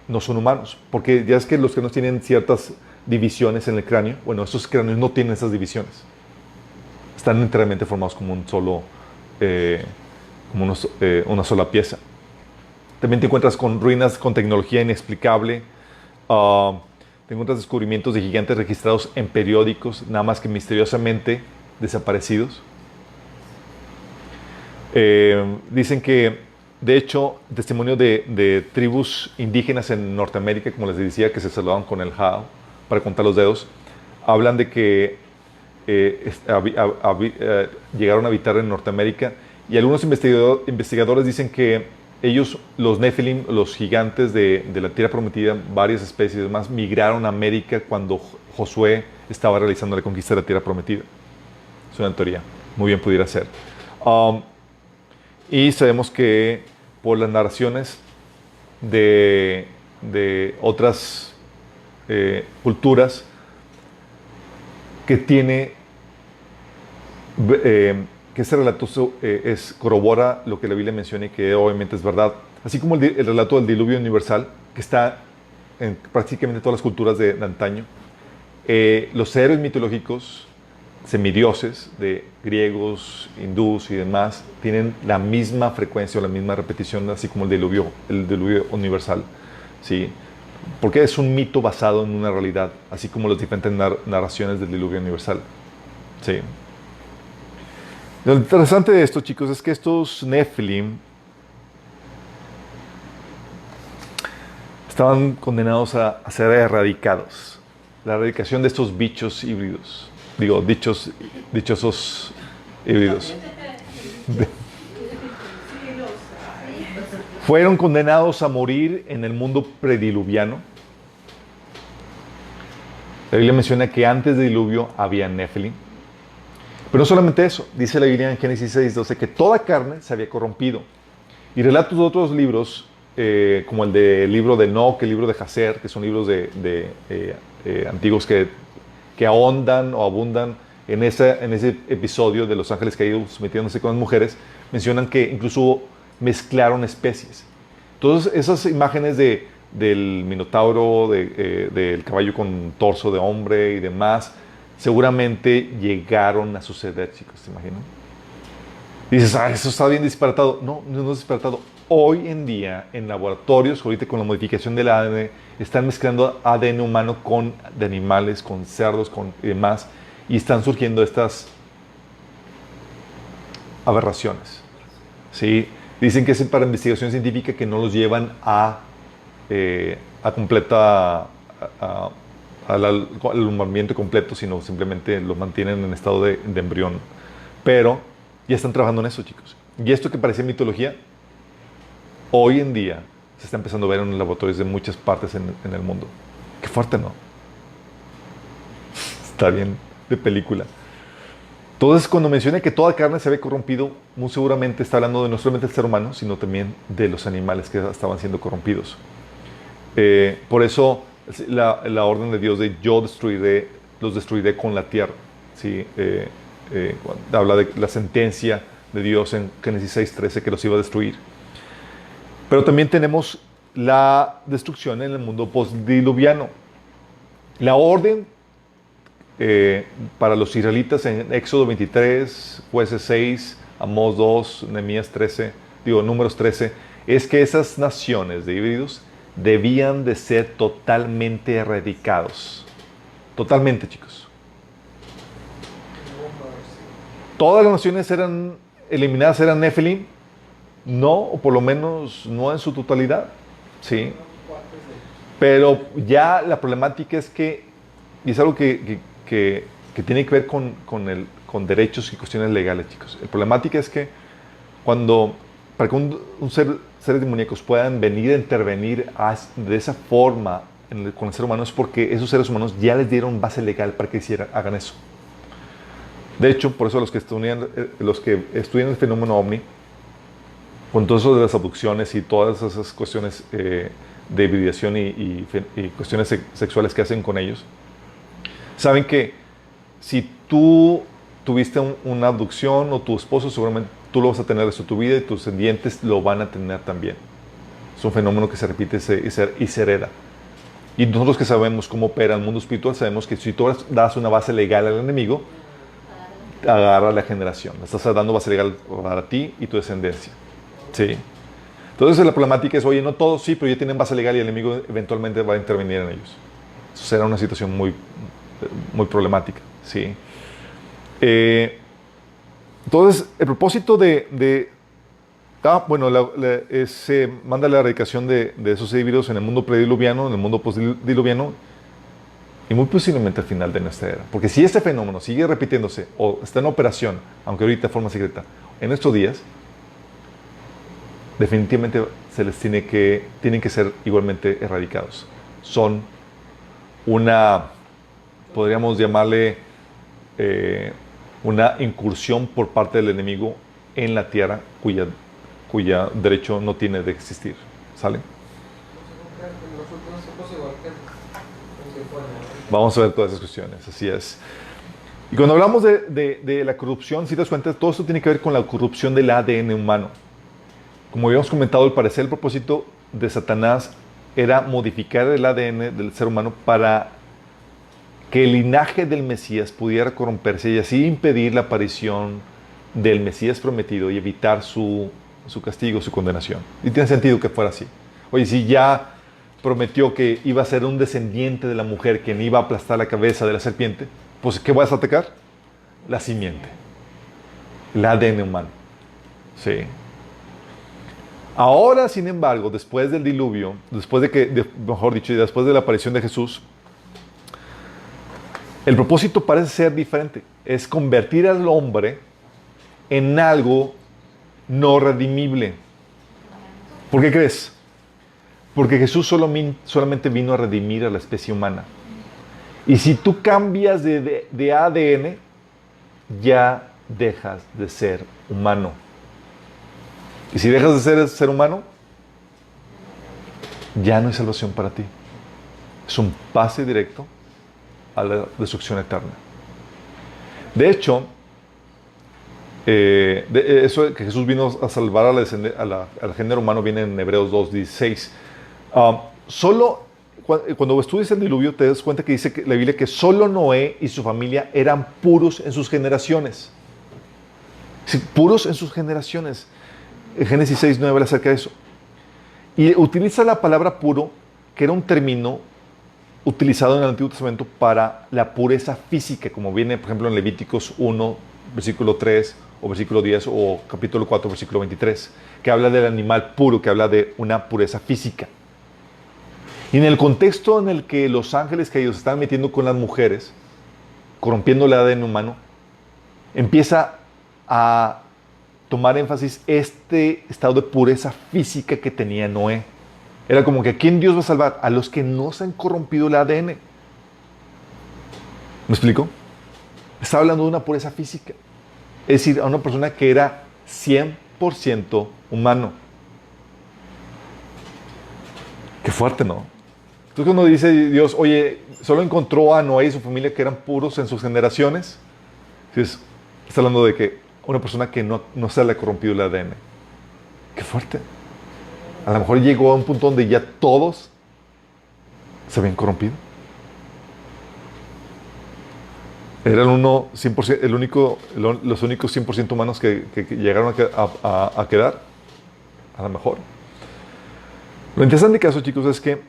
no son humanos. Porque ya es que los cráneos tienen ciertas divisiones en el cráneo. Bueno, estos cráneos no tienen esas divisiones. Están enteramente formados como una sola pieza. También te encuentras con ruinas con tecnología inexplicable. Te encuentras descubrimientos de gigantes registrados en periódicos, nada más que misteriosamente desaparecidos. Dicen que, de hecho, testimonio de tribus indígenas en Norteamérica, como les decía, que se saludaban con el jao para contar los dedos, hablan de que llegaron a habitar en Norteamérica, y algunos investigadores dicen que ellos, los Nephilim, los gigantes de la tierra prometida, varias especies más, migraron a América cuando Josué estaba realizando la conquista de la tierra prometida. Es una teoría, muy bien pudiera ser. Y sabemos que por las narraciones de otras culturas que ese relato corrobora lo que la Biblia menciona y que obviamente es verdad. Así como el relato del diluvio universal, que está en prácticamente todas las culturas de antaño. Los héroes mitológicos, semidioses, de griegos, hindús y demás, tienen la misma frecuencia o la misma repetición, así como el diluvio universal. ¿Sí? Porque es un mito basado en una realidad, así como las diferentes narraciones del diluvio universal. ¿Sí? Lo interesante de esto, chicos, es que estos Nephilim estaban condenados a ser erradicados. La erradicación de estos bichos híbridos. Dichosos híbridos. Fueron condenados a morir en el mundo prediluviano. La Biblia menciona que antes del diluvio había Nephilim. Pero no solamente eso, dice la Biblia en Génesis 6:12 que toda carne se había corrompido. Y relatos de otros libros, como el libro de Enoc, el libro de Jacer, que son libros antiguos que ahondan o abundan en ese episodio de los ángeles caídos metiéndose con las mujeres, mencionan que incluso mezclaron especies. Todas esas imágenes del minotauro, del caballo con torso de hombre y demás, seguramente llegaron a suceder, chicos, ¿te imaginan? dices, eso está bien disparatado. No, no es disparatado. Hoy en día, en laboratorios, ahorita con la modificación del ADN, están mezclando ADN humano con de animales, con cerdos, y demás, y están surgiendo estas aberraciones. ¿Sí? Dicen que es para investigación científica que no los llevan a completa, al alumbramiento completo, sino simplemente lo mantienen en estado de embrión. Pero ya están trabajando en eso, chicos. Y esto que parecía mitología, hoy en día se está empezando a ver en laboratorios de muchas partes en el mundo. Qué fuerte, ¿no? Está bien de película. Entonces, cuando menciona que toda carne se había corrompido, muy seguramente está hablando de no solamente del ser humano, sino también de los animales que estaban siendo corrompidos. Por eso, la orden de Dios de yo los destruiré con la tierra. ¿Sí? Habla de la sentencia de Dios en Génesis 6:13 que los iba a destruir. Pero también tenemos la destrucción en el mundo postdiluviano. La orden para los israelitas en Éxodo 23, Jueces 6, Amós 2, Números 13, es que esas naciones de híbridos debían de ser totalmente erradicados. Totalmente, chicos. Todas las naciones eran eliminadas, eran Nephilim. No, o por lo menos no en su totalidad. Sí. Pero ya la problemática es que, y es algo que tiene que ver con derechos y cuestiones legales, chicos. La problemática es que para que seres demoníacos puedan venir a intervenir de esa forma con el ser humano, es porque esos seres humanos ya les dieron base legal para que hagan eso. De hecho, por eso los que estudian el fenómeno OVNI, con todo eso de las abducciones y todas esas cuestiones de hibridación y cuestiones sexuales que hacen con ellos, saben que si tú tuviste una abducción o tu esposo, seguramente tú lo vas a tener eso tu vida y tus descendientes lo van a tener también. Es un fenómeno que se repite y se hereda. Y nosotros que sabemos cómo opera el mundo espiritual, sabemos que si tú das una base legal al enemigo, agarra la generación. Estás dando base legal para ti y tu descendencia. ¿Sí? Entonces la problemática es, oye, no todos sí, pero ya tienen base legal y el enemigo eventualmente va a intervenir en ellos. Eso será una situación muy, muy problemática. ¿Sí? Entonces, el propósito se manda la erradicación de esos híbridos en el mundo prediluviano, en el mundo postdiluviano, y muy posiblemente al final de nuestra era. Porque si este fenómeno sigue repitiéndose o está en operación, aunque ahorita de forma secreta, en estos días, definitivamente tienen que ser igualmente erradicados. Son podríamos llamarle una incursión por parte del enemigo en la tierra cuya derecho no tiene de existir. ¿Sale? Vamos a ver todas esas cuestiones, así es. Y cuando hablamos de la corrupción, si te das cuenta, todo esto tiene que ver con la corrupción del ADN humano. Como habíamos comentado, al parecer el propósito de Satanás era modificar el ADN del ser humano para que el linaje del Mesías pudiera corromperse y así impedir la aparición del Mesías prometido y evitar su castigo, su condenación. Y tiene sentido que fuera así. Oye, si ya prometió que iba a ser un descendiente de la mujer quien iba a aplastar la cabeza de la serpiente, pues ¿qué vas a atacar? La simiente. El ADN humano. Sí. Ahora, sin embargo, después del diluvio, después de la aparición de Jesús, el propósito parece ser diferente. Es convertir al hombre en algo no redimible. ¿Por qué crees? Porque Jesús solamente vino a redimir a la especie humana. Y si tú cambias de ADN, ya dejas de ser humano. Y si dejas de ser humano, ya no hay salvación para ti. Es un pase directo a la destrucción eterna. De hecho, eso de que Jesús vino a salvar al género humano viene en Hebreos 2:16. Solo cuando estudias el diluvio te das cuenta que dice la Biblia que solo Noé y su familia eran puros en sus generaciones. Sí, puros en sus generaciones. En Génesis 6:9 habla acerca de eso. Y utiliza la palabra puro, que era un término utilizado en el Antiguo Testamento para la pureza física, como viene, por ejemplo, en Levíticos 1, versículo 3, o versículo 10, o capítulo 4, versículo 23, que habla del animal puro, que habla de una pureza física. Y en el contexto en el que los ángeles caídos se están metiendo con las mujeres, corrompiendo el ADN humano, empieza a tomar énfasis este estado de pureza física que tenía Noé. Era como que ¿a quién Dios va a salvar? A los que no se han corrompido el ADN. ¿Me explico? Está hablando de una pureza física. Es decir, a una persona que era 100% humano. Qué fuerte, ¿no? Entonces cuando dice Dios, oye, solo encontró a Noé y su familia que eran puros en sus generaciones, está hablando de que una persona que no se le ha corrompido el ADN. Qué fuerte. A lo mejor llegó a un punto donde ya todos se habían corrompido. Eran los únicos 100% humanos que llegaron a quedar. A lo mejor. Lo interesante del caso, chicos, es que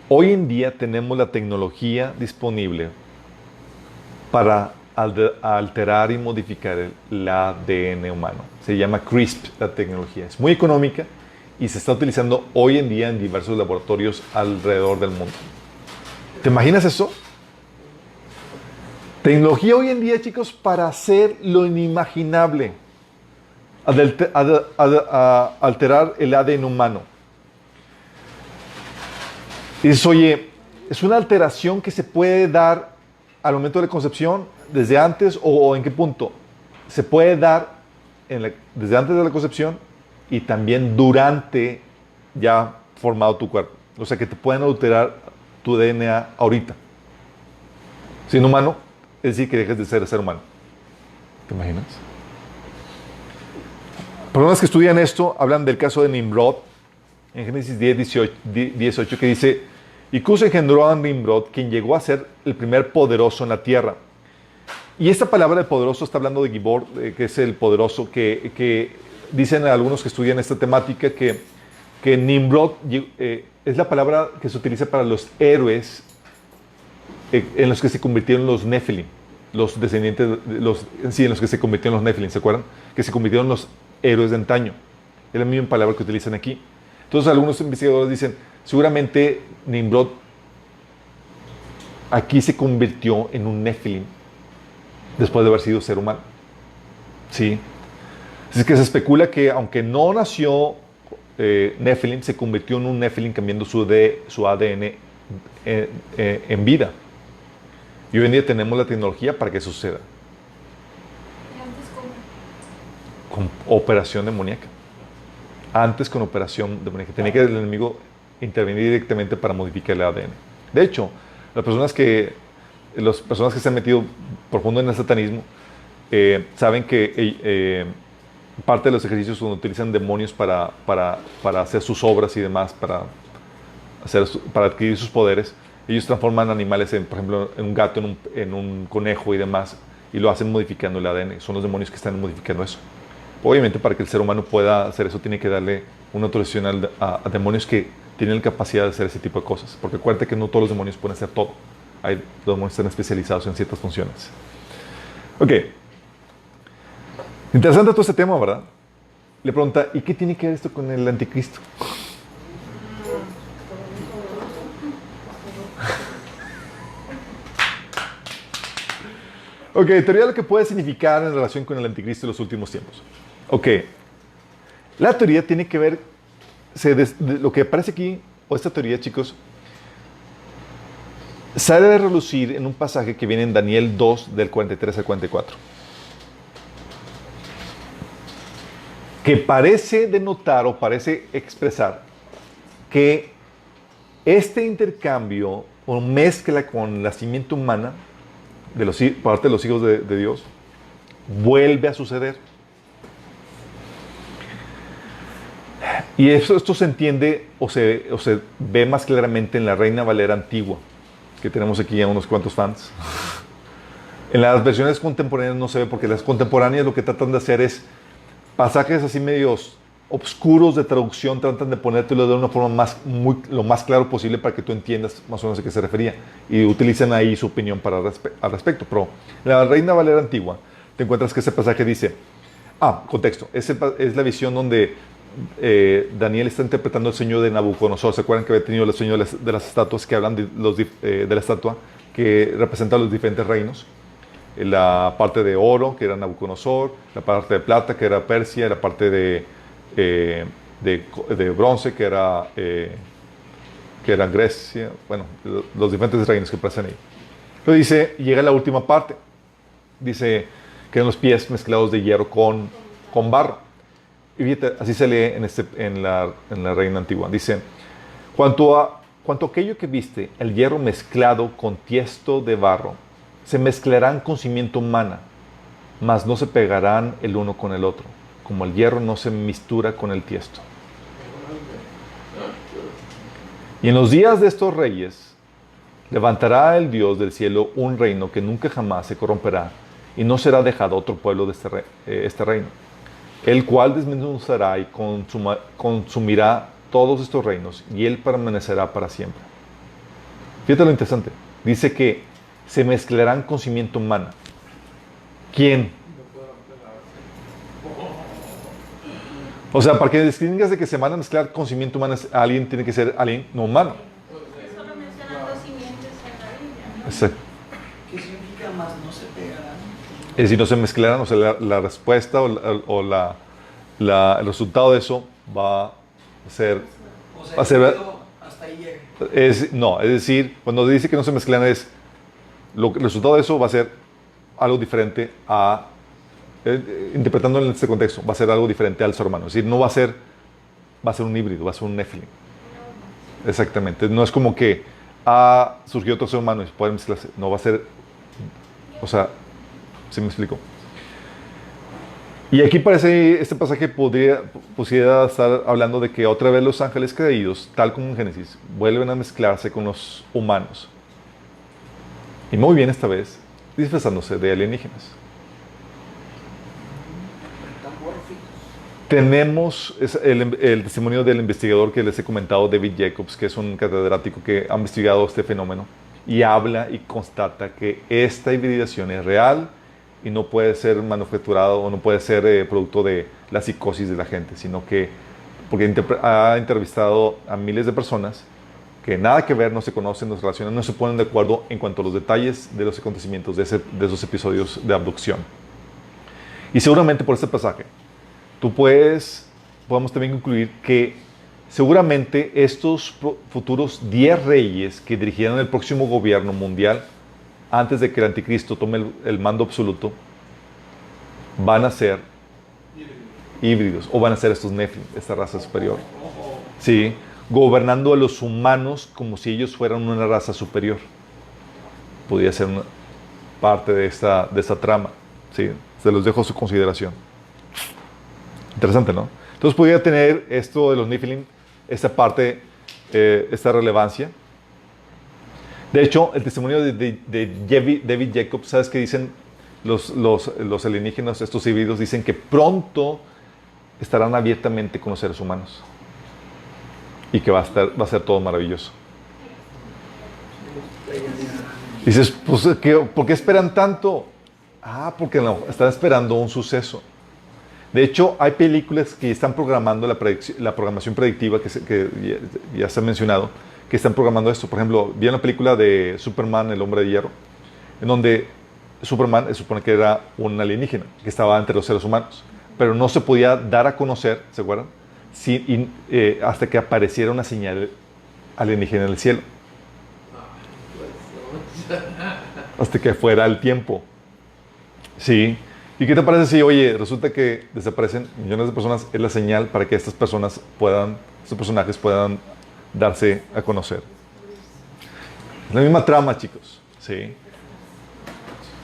hoy en día tenemos la tecnología disponible para alterar y modificar el ADN humano. Se llama CRISPR, la tecnología. Es muy económica y se está utilizando hoy en día en diversos laboratorios alrededor del mundo. ¿Te imaginas eso? Tecnología hoy en día, chicos, para hacer lo inimaginable. Alterar el ADN humano. Y dices, oye, ¿es una alteración que se puede dar al momento de la concepción, desde antes o en qué punto? Se puede dar desde antes de la concepción y también durante ya formado tu cuerpo. O sea, que te pueden alterar tu DNA ahorita. Siendo humano, es decir, que dejes de ser humano. ¿Te imaginas? Personas que estudian esto hablan del caso de Nimrod en Génesis 10:18, que dice: y Cus engendró a Nimrod, quien llegó a ser el primer poderoso en la tierra. Y esta palabra de poderoso está hablando de Gibor, que es el poderoso, que dicen algunos que estudian esta temática que Nimrod es la palabra que se utiliza para los héroes en los que se convirtieron los Nephilim, los descendientes, en los que se convirtieron los Nephilim, ¿se acuerdan? Que se convirtieron los héroes de antaño. Es la misma palabra que utilizan aquí. Entonces algunos investigadores dicen, seguramente Nimrod aquí se convirtió en un Nephilim después de haber sido ser humano. Sí. Es que se especula que aunque no nació Nephilim, se convirtió en un Nephilim cambiando su ADN en vida. Y hoy en día tenemos la tecnología para que eso suceda. ¿Y antes cómo? Con operación demoníaca. Antes con operación demoníaca. Tenía que el enemigo intervenir directamente para modificar el ADN. De hecho, las personas que se han metido profundo en el satanismo saben que parte de los ejercicios donde utilizan demonios para hacer sus obras y demás, para adquirir sus poderes, ellos transforman animales, por ejemplo, en un gato, en un conejo y demás, y lo hacen modificando el ADN. Son los demonios que están modificando eso. Obviamente, para que el ser humano pueda hacer eso, tiene que darle una autorización a demonios que tienen la capacidad de hacer ese tipo de cosas. Porque acuérdate que no todos los demonios pueden hacer todo. Los demonios están especializados en ciertas funciones. Ok. Interesante todo este tema, ¿verdad? Le pregunta, ¿y qué tiene que ver esto con el anticristo? Ok, teoría de lo que puede significar en relación con el anticristo en los últimos tiempos. Ok. La teoría tiene que ver, lo que aparece aquí, o esta teoría, chicos, sale a relucir en un pasaje que viene en Daniel 2, del 43 al 44. Que parece denotar o parece expresar que este intercambio o mezcla con la simiente humana por parte de los hijos de Dios vuelve a suceder. Y esto se entiende o se ve más claramente en la Reina Valera antigua, que tenemos aquí a unos cuantos fans. En las versiones contemporáneas no se ve, porque las contemporáneas lo que tratan de hacer es pasajes así medios obscuros de traducción, tratan de ponértelo de una forma lo más claro posible para que tú entiendas más o menos a qué se refería. Y utilizan ahí su opinión al respecto. Pero en la Reina Valera antigua te encuentras que ese pasaje dice, contexto, es la visión donde Daniel está interpretando el sueño de Nabucodonosor. ¿Se acuerdan que había tenido el sueño de las estatuas que hablan de la estatua que representa los diferentes reinos? La parte de oro, que era Nabucodonosor, la parte de plata, que era Persia, la parte de bronce, que era Grecia, bueno, los diferentes reinos que pasan ahí. Pero dice, llega la última parte, dice que eran los pies mezclados de hierro con barro. Y fíjate, así se lee en la Reina Antigua. Dice, cuanto a aquello que viste, el hierro mezclado con tiesto de barro, se mezclarán con cimiento humana, mas no se pegarán el uno con el otro, como el hierro no se mistura con el tiesto. Y en los días de estos reyes, levantará el Dios del cielo un reino que nunca jamás se corromperá, y no será dejado otro pueblo de este reino, el cual desmenuzará y consumirá todos estos reinos, y él permanecerá para siempre. Fíjate lo interesante. Dice que se mezclarán con cimiento humana. ¿Quién? O sea, para que distingas de que se van a mezclar con cimiento humano, alguien tiene que ser alguien no humano. Solo mencionan dos simientes en la Biblia. Exacto. ¿Qué significa más no se pegarán? Es decir, no se mezclarán, o sea, la respuesta el resultado de eso va a ser... O sea, va a ser hasta ahí llega. es decir, cuando dice que no se mezclan el resultado de eso va a ser algo diferente a, interpretándolo en este contexto, va a ser algo diferente al ser humano. Es decir, no va a ser un híbrido, va a ser un Nephilim. Exactamente. No es como que surgió otro ser humano y pueden mezclarse. No va a ser, o sea, ¿sí me explico? Y aquí parece, este pasaje pudiera estar hablando de que otra vez los ángeles caídos, tal como en Génesis, vuelven a mezclarse con los humanos. Y muy bien esta vez, disfrazándose de alienígenas. Tenemos el testimonio del investigador que les he comentado, David Jacobs, que es un catedrático que ha investigado este fenómeno y habla y constata que esta hibridación es real y no puede ser manufacturado o no puede ser producto de la psicosis de la gente, sino que porque ha entrevistado a miles de personas que nada que ver, no se conocen, no se relacionan, no se ponen de acuerdo en cuanto a los detalles de los acontecimientos de esos episodios de abducción. Y seguramente por este pasaje, podemos también concluir que seguramente estos futuros 10 reyes que dirigirán el próximo gobierno mundial, antes de que el anticristo tome el mando absoluto, van a ser híbridos, o van a ser estos Nephilim, esta raza superior. Sí, gobernando a los humanos como si ellos fueran una raza superior. Podría ser una parte de esta trama. Sí, se los dejo a su consideración. Interesante, ¿no? Entonces podría tener esto de los Nephilim, esta parte, esta relevancia. De hecho, el testimonio de David Jacobs, ¿sabes qué dicen los alienígenas, estos híbridos? Dicen que pronto estarán abiertamente con los seres humanos. Y que va a ser todo maravilloso. Dices, pues, ¿por qué esperan tanto? Porque no, están esperando un suceso. De hecho, hay películas que están programando la programación predictiva, que ya se ha mencionado, que están programando esto. Por ejemplo, vi una película de Superman, el hombre de hierro, en donde Superman se supone que era un alienígena, que estaba entre los seres humanos, pero no se podía dar a conocer, ¿se acuerdan? Hasta que apareciera una señal alienígena en el cielo. Hasta que fuera el tiempo. Sí. ¿Y qué te parece si, oye, resulta que desaparecen millones de personas? Es la señal para que estos personajes puedan darse a conocer. Es la misma trama, chicos. Sí.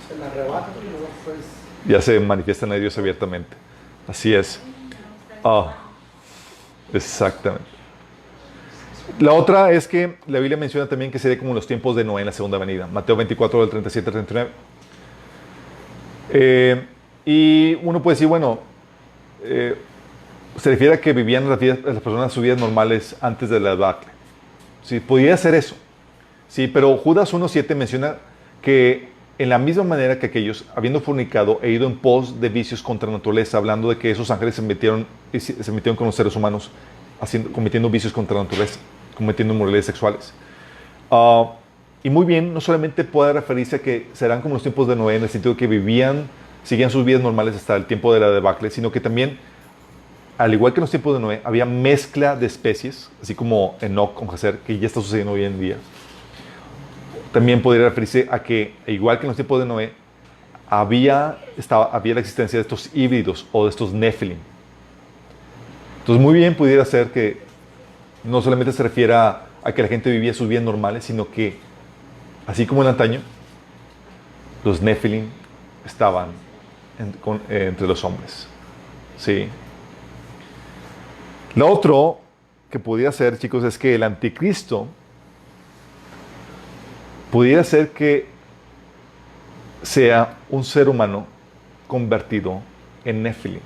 Se la arrebatan y luego pues... Ya se manifiestan a Dios abiertamente. Así es. Exactamente. La otra es que la Biblia menciona también que sería como en los tiempos de Noé en la segunda venida. Mateo 24, del 37 al 39. Y uno puede decir, bueno, se refiere a que vivían las personas sus vidas normales antes de la debacle. Sí, podría ser eso. Sí, pero Judas 1.7 menciona que en la misma manera que aquellos, habiendo fornicado e ido en pos de vicios contra la naturaleza, hablando de que esos ángeles se metieron con los seres humanos, cometiendo vicios contra la naturaleza, cometiendo inmoralidades sexuales. Y muy bien, no solamente puede referirse a que serán como los tiempos de Noé, en el sentido de que seguían sus vidas normales hasta el tiempo de la debacle, sino que también, al igual que en los tiempos de Noé, había mezcla de especies, así como Enoc con Jacer, que ya está sucediendo hoy en día. También podría referirse a que, igual que en los tiempos de Noé, había la existencia de estos híbridos o de estos Nephilim. Entonces, muy bien pudiera ser que no solamente se refiera a que la gente vivía sus vidas normales, sino que, así como en antaño, los Nephilim estaban entre los hombres. ¿Sí? Lo otro que pudiera ser, chicos, es que el anticristo pudiera ser que sea un ser humano convertido en Nephilim.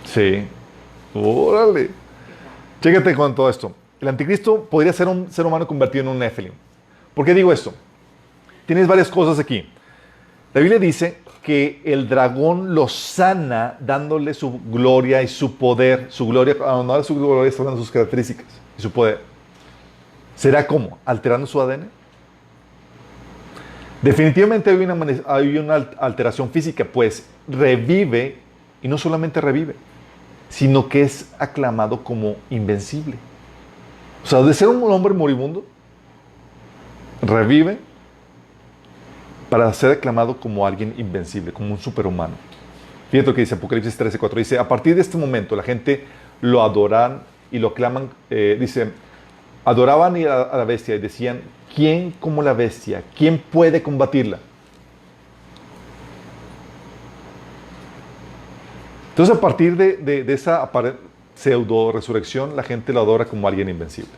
Sí. Órale. Chécate con todo esto. El anticristo podría ser un ser humano convertido en un Nephilim. ¿Por qué digo esto? Tienes varias cosas aquí. La Biblia dice que el dragón lo sana dándole su gloria y su poder. Su gloria, cuando habla de su gloria, está hablando de sus características y su poder. ¿Será cómo? ¿Alterando su ADN? Definitivamente hay una alteración física, pues revive, y no solamente revive, sino que es aclamado como invencible. O sea, de ser un hombre moribundo, revive para ser aclamado como alguien invencible, como un superhumano. Fíjate lo que dice Apocalipsis 13:4. Dice, a partir de este momento la gente lo adoran y lo aclaman, dice, adoraban a la bestia y decían, ¿quién como la bestia? ¿Quién puede combatirla? Entonces, a partir de esa pseudo resurrección, la gente lo adora como alguien invencible,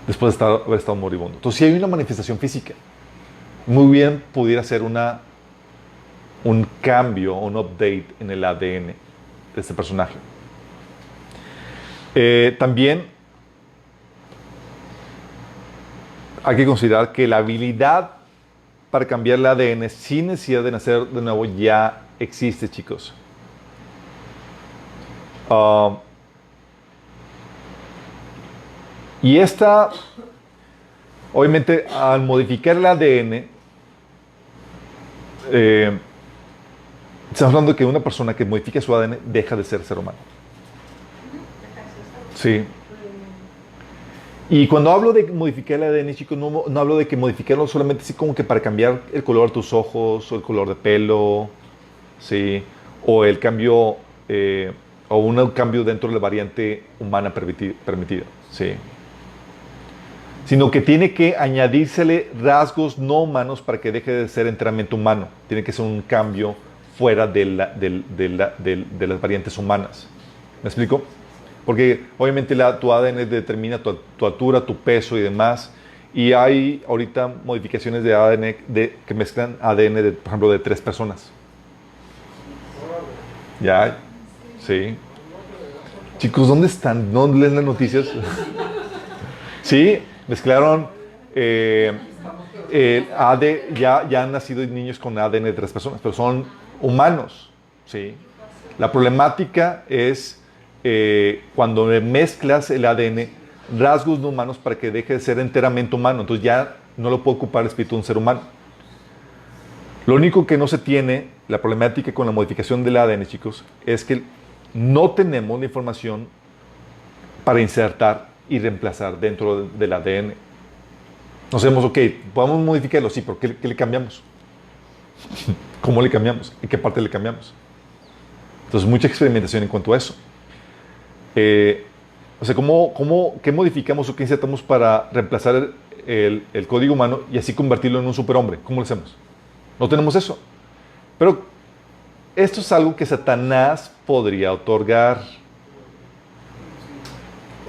después de haber estado moribundo. Entonces, si hay una manifestación física, muy bien pudiera ser un cambio, un update en el ADN de este personaje. También hay que considerar que la habilidad para cambiar el ADN sin necesidad de nacer de nuevo ya existe, chicos. Y esta, obviamente, al modificar el ADN, estamos hablando de que una persona que modifica su ADN deja de ser humano. Sí. Y cuando hablo de modificar el ADN, chicos, no hablo de que modificarlo solamente así como que para cambiar el color de tus ojos, o el color de pelo, ¿sí? O el cambio, o un cambio dentro de la variante humana permitida, ¿sí? Sino que tiene que añadírsele rasgos no humanos para que deje de ser enteramente humano. Tiene que ser un cambio fuera de las variantes humanas. ¿Me explico? Porque obviamente tu ADN determina tu altura, tu peso y demás. Y hay ahorita modificaciones de ADN que mezclan ADN, por ejemplo, de 3 personas. ¿Ya hay? Sí. Chicos, ¿dónde están? ¿No leen las noticias? Sí, mezclaron ya han nacido niños con ADN de 3 personas, pero son humanos. ¿Sí? La problemática es cuando mezclas el ADN, rasgos no humanos para que deje de ser enteramente humano. Entonces ya no lo puede ocupar el espíritu de un ser humano. Lo único que no se tiene, la problemática con la modificación del ADN, chicos, es que no tenemos la información para insertar y reemplazar dentro del ADN. No sabemos, ok, podemos modificarlo, sí, pero ¿qué le cambiamos? ¿Cómo le cambiamos? ¿En qué parte le cambiamos? Entonces, mucha experimentación en cuanto a eso. O sea, ¿qué modificamos o qué insertamos para reemplazar el código humano y así convertirlo en un superhombre? ¿Cómo lo hacemos? No tenemos eso. Pero esto es algo que Satanás podría otorgar.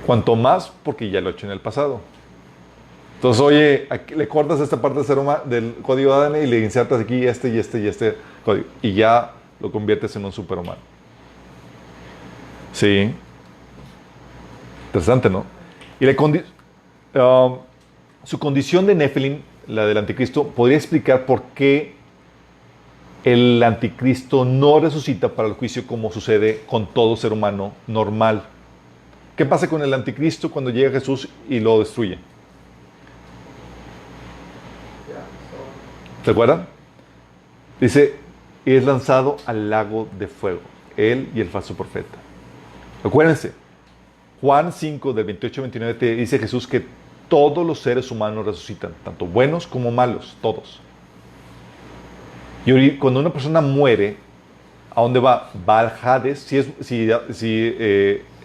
Cuanto más, porque ya lo ha hecho en el pasado. Entonces, oye, aquí le cortas esta parte del código de ADN y le insertas aquí este código. Y ya lo conviertes en un superhumano. Sí. Interesante, ¿no? Y su condición de Nephilim, la del anticristo, podría explicar por qué el anticristo no resucita para el juicio como sucede con todo ser humano normal. ¿Qué pasa con el anticristo cuando llega Jesús y lo destruye? ¿Se acuerdan? Dice, es lanzado al lago de fuego, él y el falso profeta. Acuérdense, Juan 5, del 28 al 29, te dice Jesús que todos los seres humanos resucitan, tanto buenos como malos, todos. Y cuando una persona muere, ¿a dónde va? Va al Hades. Si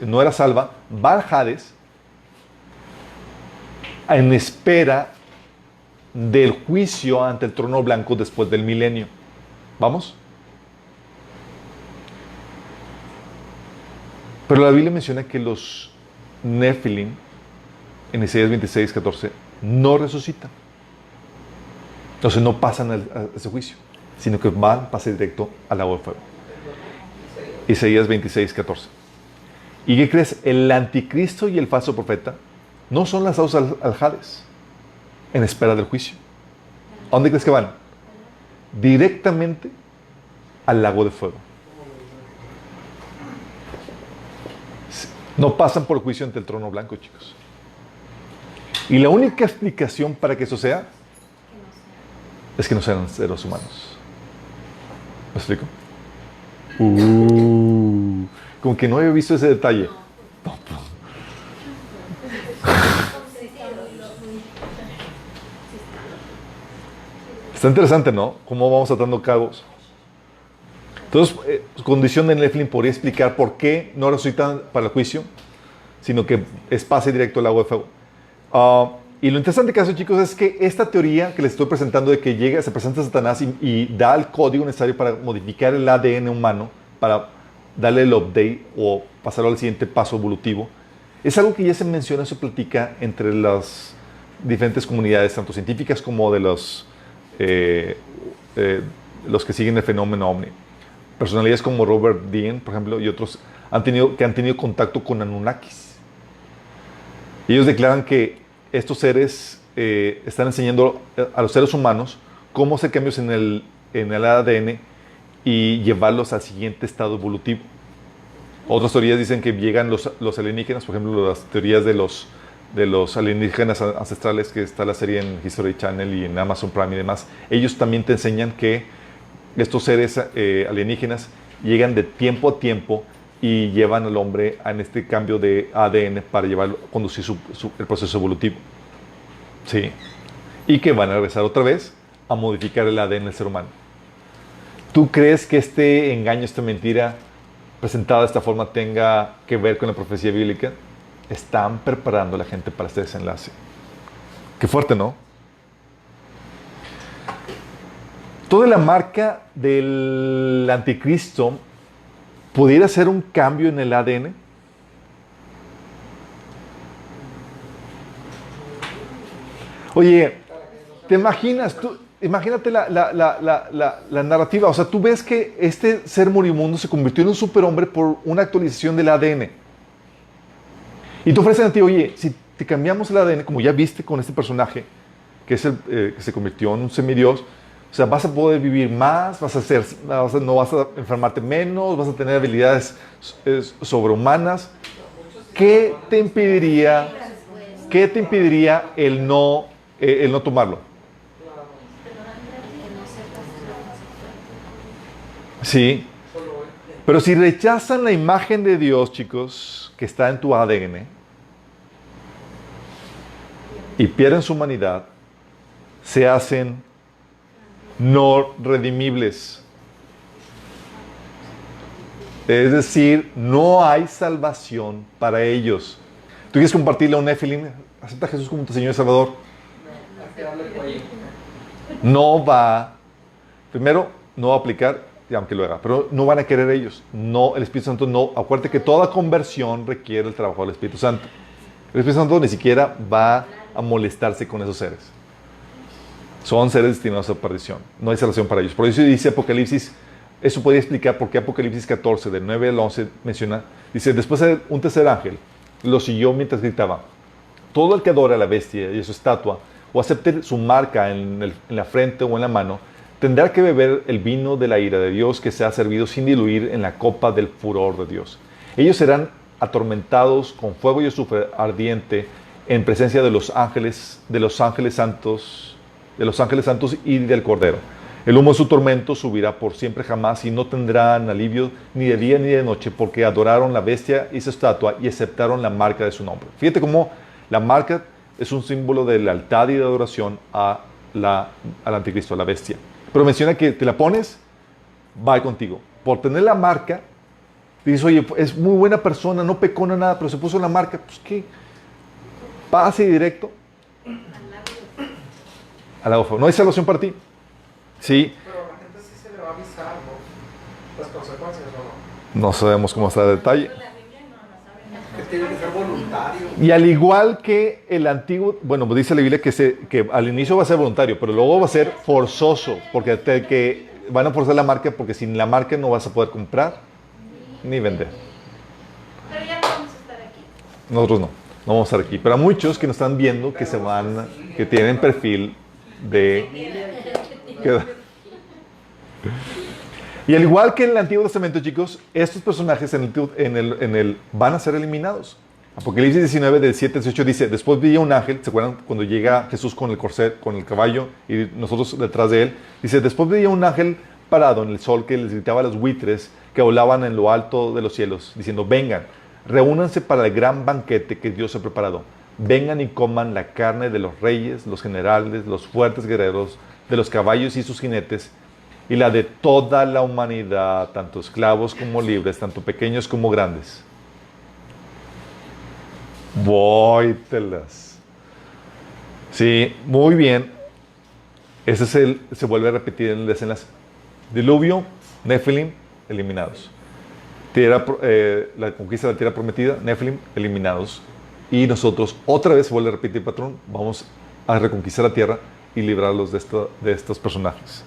no era salva, va al Hades en espera del juicio ante el trono blanco después del milenio. ¿Vamos? Pero la Biblia menciona que los Nephilim, en Isaías 26, 14, no resucitan. Entonces no pasan a ese juicio, sino que pasan directo al agua de fuego. Isaías 26, 14. ¿Y qué crees? El anticristo y el falso profeta no son lanzados al Hades en espera del juicio. ¿A dónde crees que van? Directamente al lago de fuego. No pasan por el juicio ante el trono blanco, chicos. Y la única explicación para que eso sea es que no sean seres humanos. ¿Me explico? Como que no había visto ese detalle. Está interesante, ¿no? Cómo vamos atando cabos. Entonces, su condición de Nephilim podría explicar por qué no resucitan para el juicio, sino que es pase directo al agua de fuego. Y lo interesante que hace, chicos, es que esta teoría que les estoy presentando de que se presenta Satanás y da el código necesario para modificar el ADN humano, para darle el update o pasarlo al siguiente paso evolutivo, es algo que ya se menciona, se platica entre las diferentes comunidades, tanto científicas como de los que siguen el fenómeno OVNI. Personalidades como Robert Dean, por ejemplo, y otros que han tenido contacto con Anunnakis. Ellos declaran que estos seres están enseñando a los seres humanos cómo hacer cambios en el ADN y llevarlos al siguiente estado evolutivo. Otras teorías dicen que llegan los alienígenas, por ejemplo, las teorías de los alienígenas ancestrales, que está la serie en History Channel y en Amazon Prime y demás. Ellos también te enseñan que estos seres alienígenas llegan de tiempo a tiempo y llevan al hombre en este cambio de ADN para conducir el proceso evolutivo. Sí. Y que van a regresar otra vez a modificar el ADN del ser humano. ¿Tú crees que este engaño, esta mentira presentada de esta forma tenga que ver con la profecía bíblica? Están preparando a la gente para este desenlace. Qué fuerte, ¿no? Toda la marca del anticristo pudiera ser un cambio en el ADN. Oye, ¿te imaginas? Imagínate la narrativa. O sea, tú ves que este ser moribundo se convirtió en un superhombre por una actualización del ADN. Y te ofrecen a ti, oye, si te cambiamos el ADN, como ya viste con este personaje, que es que se convirtió en un semidios, o sea, vas a poder vivir más, no vas a enfermarte menos, vas a tener habilidades sobrehumanas. ¿Qué te impediría el no tomarlo? Sí. Pero si rechazan la imagen de Dios, chicos, que está en tu ADN, y pierden su humanidad, se hacen no redimibles. Es decir, no hay salvación para ellos. ¿Tú quieres compartirle a un Nephilim? ¿Acepta a Jesús como tu Señor y Salvador? No va, primero, no va a aplicar, aunque lo haga, pero no van a querer ellos. No, el Espíritu Santo no. Acuérdate que toda conversión requiere el trabajo del Espíritu Santo. El Espíritu Santo ni siquiera va a molestarse con esos seres. Son seres destinados a perdición. No hay salvación para ellos. Por eso dice Apocalipsis, eso podría explicar por qué Apocalipsis 14, del 9 al 11, menciona, dice, después un tercer ángel lo siguió mientras gritaba, todo el que adora a la bestia y a su estatua, o acepte su marca en la frente o en la mano, tendrá que beber el vino de la ira de Dios que se ha servido sin diluir en la copa del furor de Dios. Ellos serán atormentados con fuego y azufre ardiente en presencia de los ángeles santos y del Cordero. El humo de su tormento subirá por siempre jamás y no tendrán alivio ni de día ni de noche porque adoraron la bestia y su estatua y aceptaron la marca de su nombre. Fíjate cómo la marca es un símbolo de lealtad y de adoración al anticristo, a la bestia. Pero menciona que te la pones, va contigo. Por tener la marca, dices, oye, es muy buena persona, no pecó nada, pero se puso la marca, pues ¿qué? Pase directo al lago de fuego. No hay salvación para ti. Sí. Pero a la gente sí se le va a avisar, ¿no? Las consecuencias, ¿o no? No sabemos cómo está el detalle. Que tiene que ser voluntario. Y al igual que el antiguo, bueno, dice la Biblia que al inicio va a ser voluntario, pero luego va a ser forzoso, porque que van a forzar la marca, porque sin la marca no vas a poder comprar ni vender. Pero ya no vamos a estar aquí. Nosotros no vamos a estar aquí. Pero a muchos que nos están viendo que tienen perfil de... Y al igual que en el Antiguo Testamento, chicos, estos personajes van a ser eliminados. Apocalipsis 19, del 7 al 18 dice, después vi a un ángel, ¿se acuerdan cuando llega Jesús con el corcel, con el caballo y nosotros detrás de él? Dice, después vi a un ángel parado en el sol que les gritaba a los buitres que volaban en lo alto de los cielos, diciendo, vengan, reúnanse para el gran banquete que Dios ha preparado. Vengan y coman la carne de los reyes, los generales, los fuertes guerreros, de los caballos y sus jinetes, y la de toda la humanidad, tanto esclavos como libres, tanto pequeños como grandes. Vóytelas. Sí, muy bien. Se vuelve a repetir en el desenlace. Diluvio, Nephilim, eliminados. La conquista de la tierra prometida, Nephilim, eliminados. Y nosotros, otra vez se vuelve a repetir el patrón, vamos a reconquistar la tierra y librarlos de estos personajes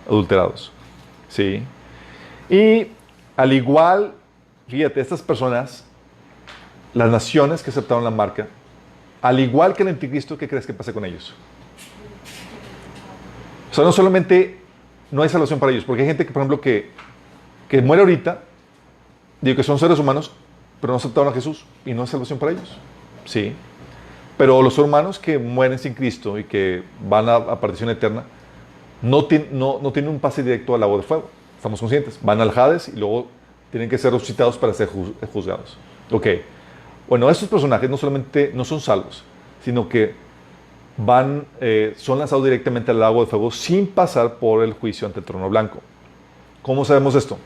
adulterados. ¿Sí? Y al igual, fíjate, estas personas, las naciones que aceptaron la marca, al igual que el anticristo, ¿qué crees que pasa con ellos? O sea, no solamente no hay salvación para ellos, porque hay gente que, por ejemplo, que muere ahorita, digo que son seres humanos, pero no aceptaron a Jesús y no hay salvación para ellos. Sí. Pero los humanos que mueren sin Cristo y que van a perdición eterna, no tienen un pase directo al lago de fuego. Estamos conscientes. Van al Hades y luego tienen que ser resucitados para ser juzgados. Ok. Bueno, estos personajes no solamente no son salvos, sino que son lanzados directamente al lago de fuego sin pasar por el juicio ante el trono blanco. ¿Cómo sabemos esto?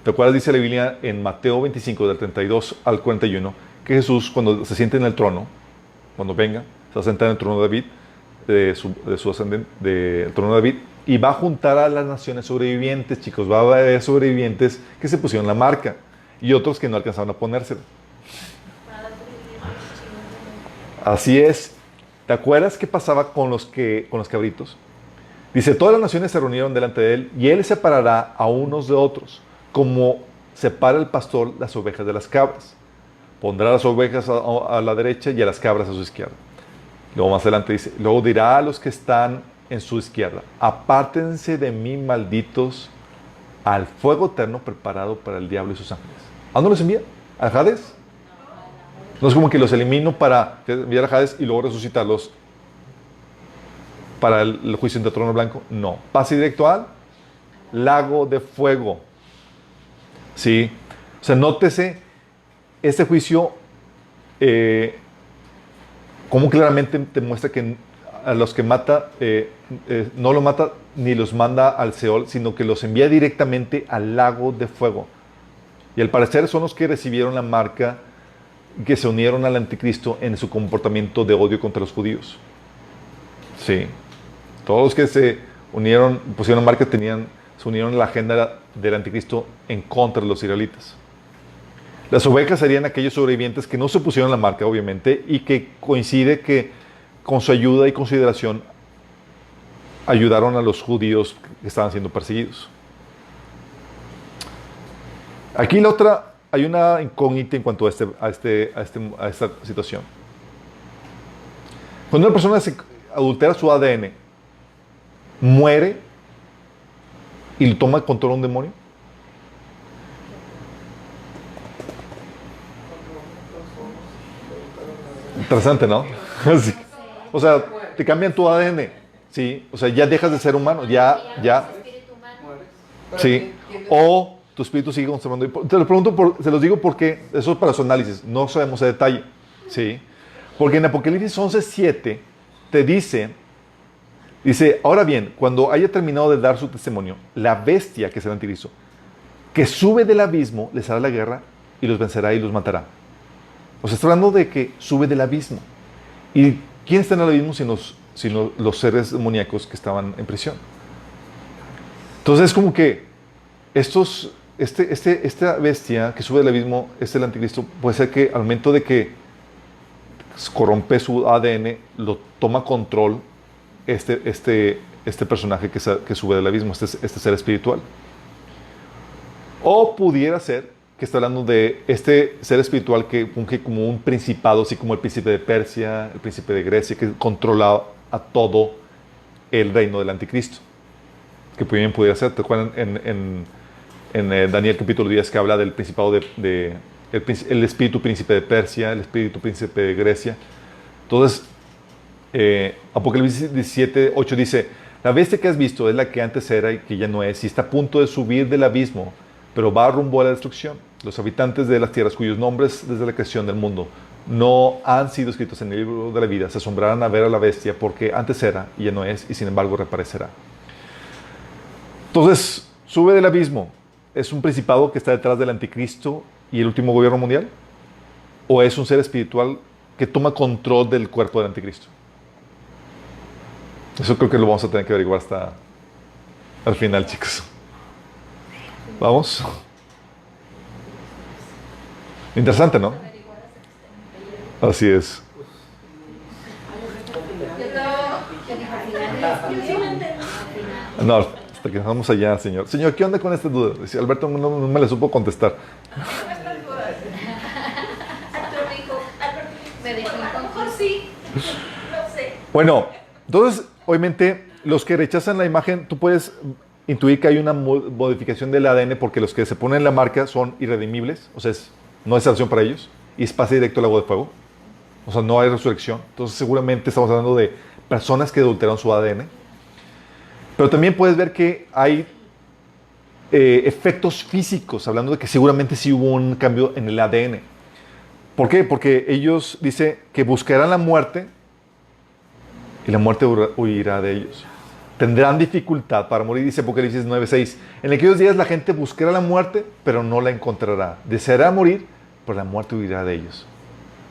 ¿Te acuerdas? Dice la Biblia en Mateo 25, del 32 al 41, que Jesús, cuando se siente en el trono, cuando venga, se va a sentar en el trono de David, del trono de David, y va a juntar a las naciones sobrevivientes, chicos. Va a haber sobrevivientes que se pusieron la marca y otros que no alcanzaron a ponérsela. Así es. ¿Te acuerdas qué pasaba con los cabritos? Dice, todas las naciones se reunieron delante de él y él separará a unos de otros, como separa el pastor las ovejas de las cabras. Pondrá las ovejas a la derecha y a las cabras a su izquierda. Luego más adelante dice, luego dirá a los que están en su izquierda, apártense de mí, malditos, al fuego eterno preparado para el diablo y sus ángeles. ¿A dónde los envía? ¿Al Hades? No es como que los elimino para enviar a Hades y luego resucitarlos para el juicio del trono blanco. No, pase directo al lago de fuego. ¿Sí? O sea, nótese este juicio, como claramente te muestra que a los que mata, no los mata ni los manda al Seol, sino que los envía directamente al lago de fuego. Y al parecer son los que recibieron la marca, que se unieron al anticristo en su comportamiento de odio contra los judíos. Sí. Todos los que se unieron, pusieron marca, se unieron a la agenda del anticristo en contra de los israelitas. Las ovejas serían aquellos sobrevivientes que no se pusieron la marca, obviamente, y que coincide que con su ayuda y consideración ayudaron a los judíos que estaban siendo perseguidos. Aquí hay una incógnita en cuanto a esta situación. Cuando una persona se adultera su ADN, muere y lo toma control un demonio. Interesante, ¿no? Sí. O sea, te cambian tu ADN, ¿sí? O sea, ya dejas de ser humano, ya. Espíritu humano. Pero Sí. ¿quién- O tu espíritu sigue conservando. Te lo pregunto, se los digo porque eso es para su análisis. No sabemos el detalle, ¿sí? Porque en Apocalipsis 11:7 te dice, ahora bien, cuando haya terminado de dar su testimonio, la bestia, que es el anticristo, que sube del abismo, les hará la guerra y los vencerá y los matará. O sea, está hablando de que sube del abismo. ¿Y quién está en el abismo sino los seres demoníacos que estaban en prisión? Entonces es como que esta bestia que sube del abismo, el anticristo, puede ser que al momento de que corrompe su ADN, lo toma control este personaje que sube del abismo, este ser espiritual. O pudiera ser que está hablando de este ser espiritual que funge como un principado, así como el príncipe de Persia, el príncipe de Grecia, que controla a todo el reino del anticristo. Que bien pudiera ser. ¿Te acuerdan en Daniel capítulo 10 que habla del principado el espíritu príncipe de Persia, el espíritu príncipe de Grecia? Entonces, Apocalipsis 17:8 dice: la bestia que has visto es la que antes era y que ya no es, y está a punto de subir del abismo, pero va rumbo a la destrucción. Los habitantes de las tierras cuyos nombres desde la creación del mundo no han sido escritos en el libro de la vida se asombrarán a ver a la bestia, porque antes era y ya no es, y sin embargo reaparecerá. Entonces, sube del abismo. ¿Es un principado que está detrás del anticristo y el último gobierno mundial? ¿O es un ser espiritual que toma control del cuerpo del anticristo? Eso creo que lo vamos a tener que averiguar hasta al final, chicos. ¿Vamos? Interesante, ¿no? Así es. Yo tengo que finales. No, hasta que vamos allá, señor. Señor, ¿qué onda con esta duda? Dice, Alberto no me le supo contestar. Me dejó inconfuso. Sí. No sé. Bueno, entonces, obviamente, los que rechazan la imagen, tú puedes intuir que hay una modificación del ADN porque los que se ponen la marca son irredimibles, o sea, no hay salvación para ellos, y es pase directo al lago de fuego. O sea, no hay resurrección. Entonces, seguramente estamos hablando de personas que adulteraron su ADN. Pero también puedes ver que hay efectos físicos, hablando de que seguramente sí hubo un cambio en el ADN. ¿Por qué? Porque ellos, dice, que buscarán la muerte y la muerte huirá de ellos. Tendrán dificultad para morir, dice Apocalipsis 9:6. En aquellos días la gente buscará la muerte, pero no la encontrará. Deseará morir, pero la muerte huirá de ellos.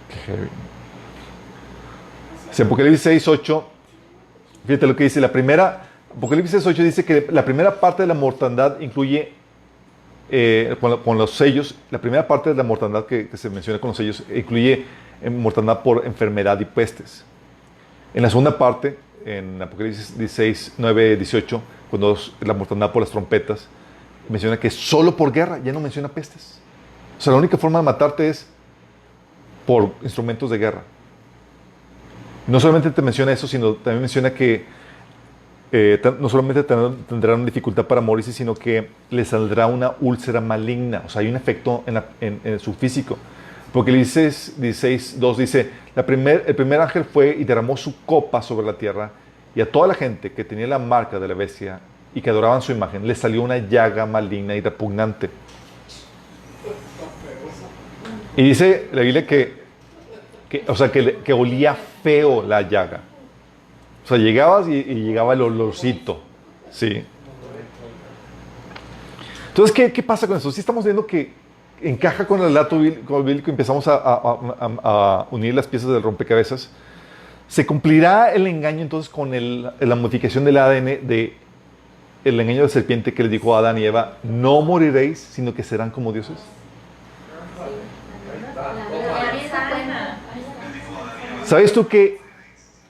Qué heavy. Dice Apocalipsis 6:8. Fíjate lo que dice. Apocalipsis 6:8 dice que la primera parte de la mortandad incluye, con los sellos, la primera parte de la mortandad que se menciona con los sellos incluye mortandad por enfermedad y pestes. En la segunda parte, en Apocalipsis 16:9-18, cuando la mortandad por las trompetas, menciona que solo por guerra, ya no menciona pestes. O sea, la única forma de matarte es por instrumentos de guerra. No solamente te menciona eso, sino también menciona que no solamente tendrán dificultad para morirse, sino que les saldrá una úlcera maligna. O sea, hay un efecto en su físico. Porque el 16:2 dice, el primer ángel fue y derramó su copa sobre la tierra, y a toda la gente que tenía la marca de la bestia y que adoraban su imagen, les salió una llaga maligna y repugnante. Y dice la Biblia que olía feo la llaga. O sea, llegabas y llegaba el olorcito. ¿Sí? Entonces, ¿qué pasa con eso? Sí estamos viendo que encaja con el relato bíblico y empezamos a unir las piezas del rompecabezas. ¿Se cumplirá el engaño entonces con la modificación del ADN el engaño de la serpiente que le dijo a Adán y Eva, no moriréis, sino que serán como dioses? La vida sana. ¿Sabes tú que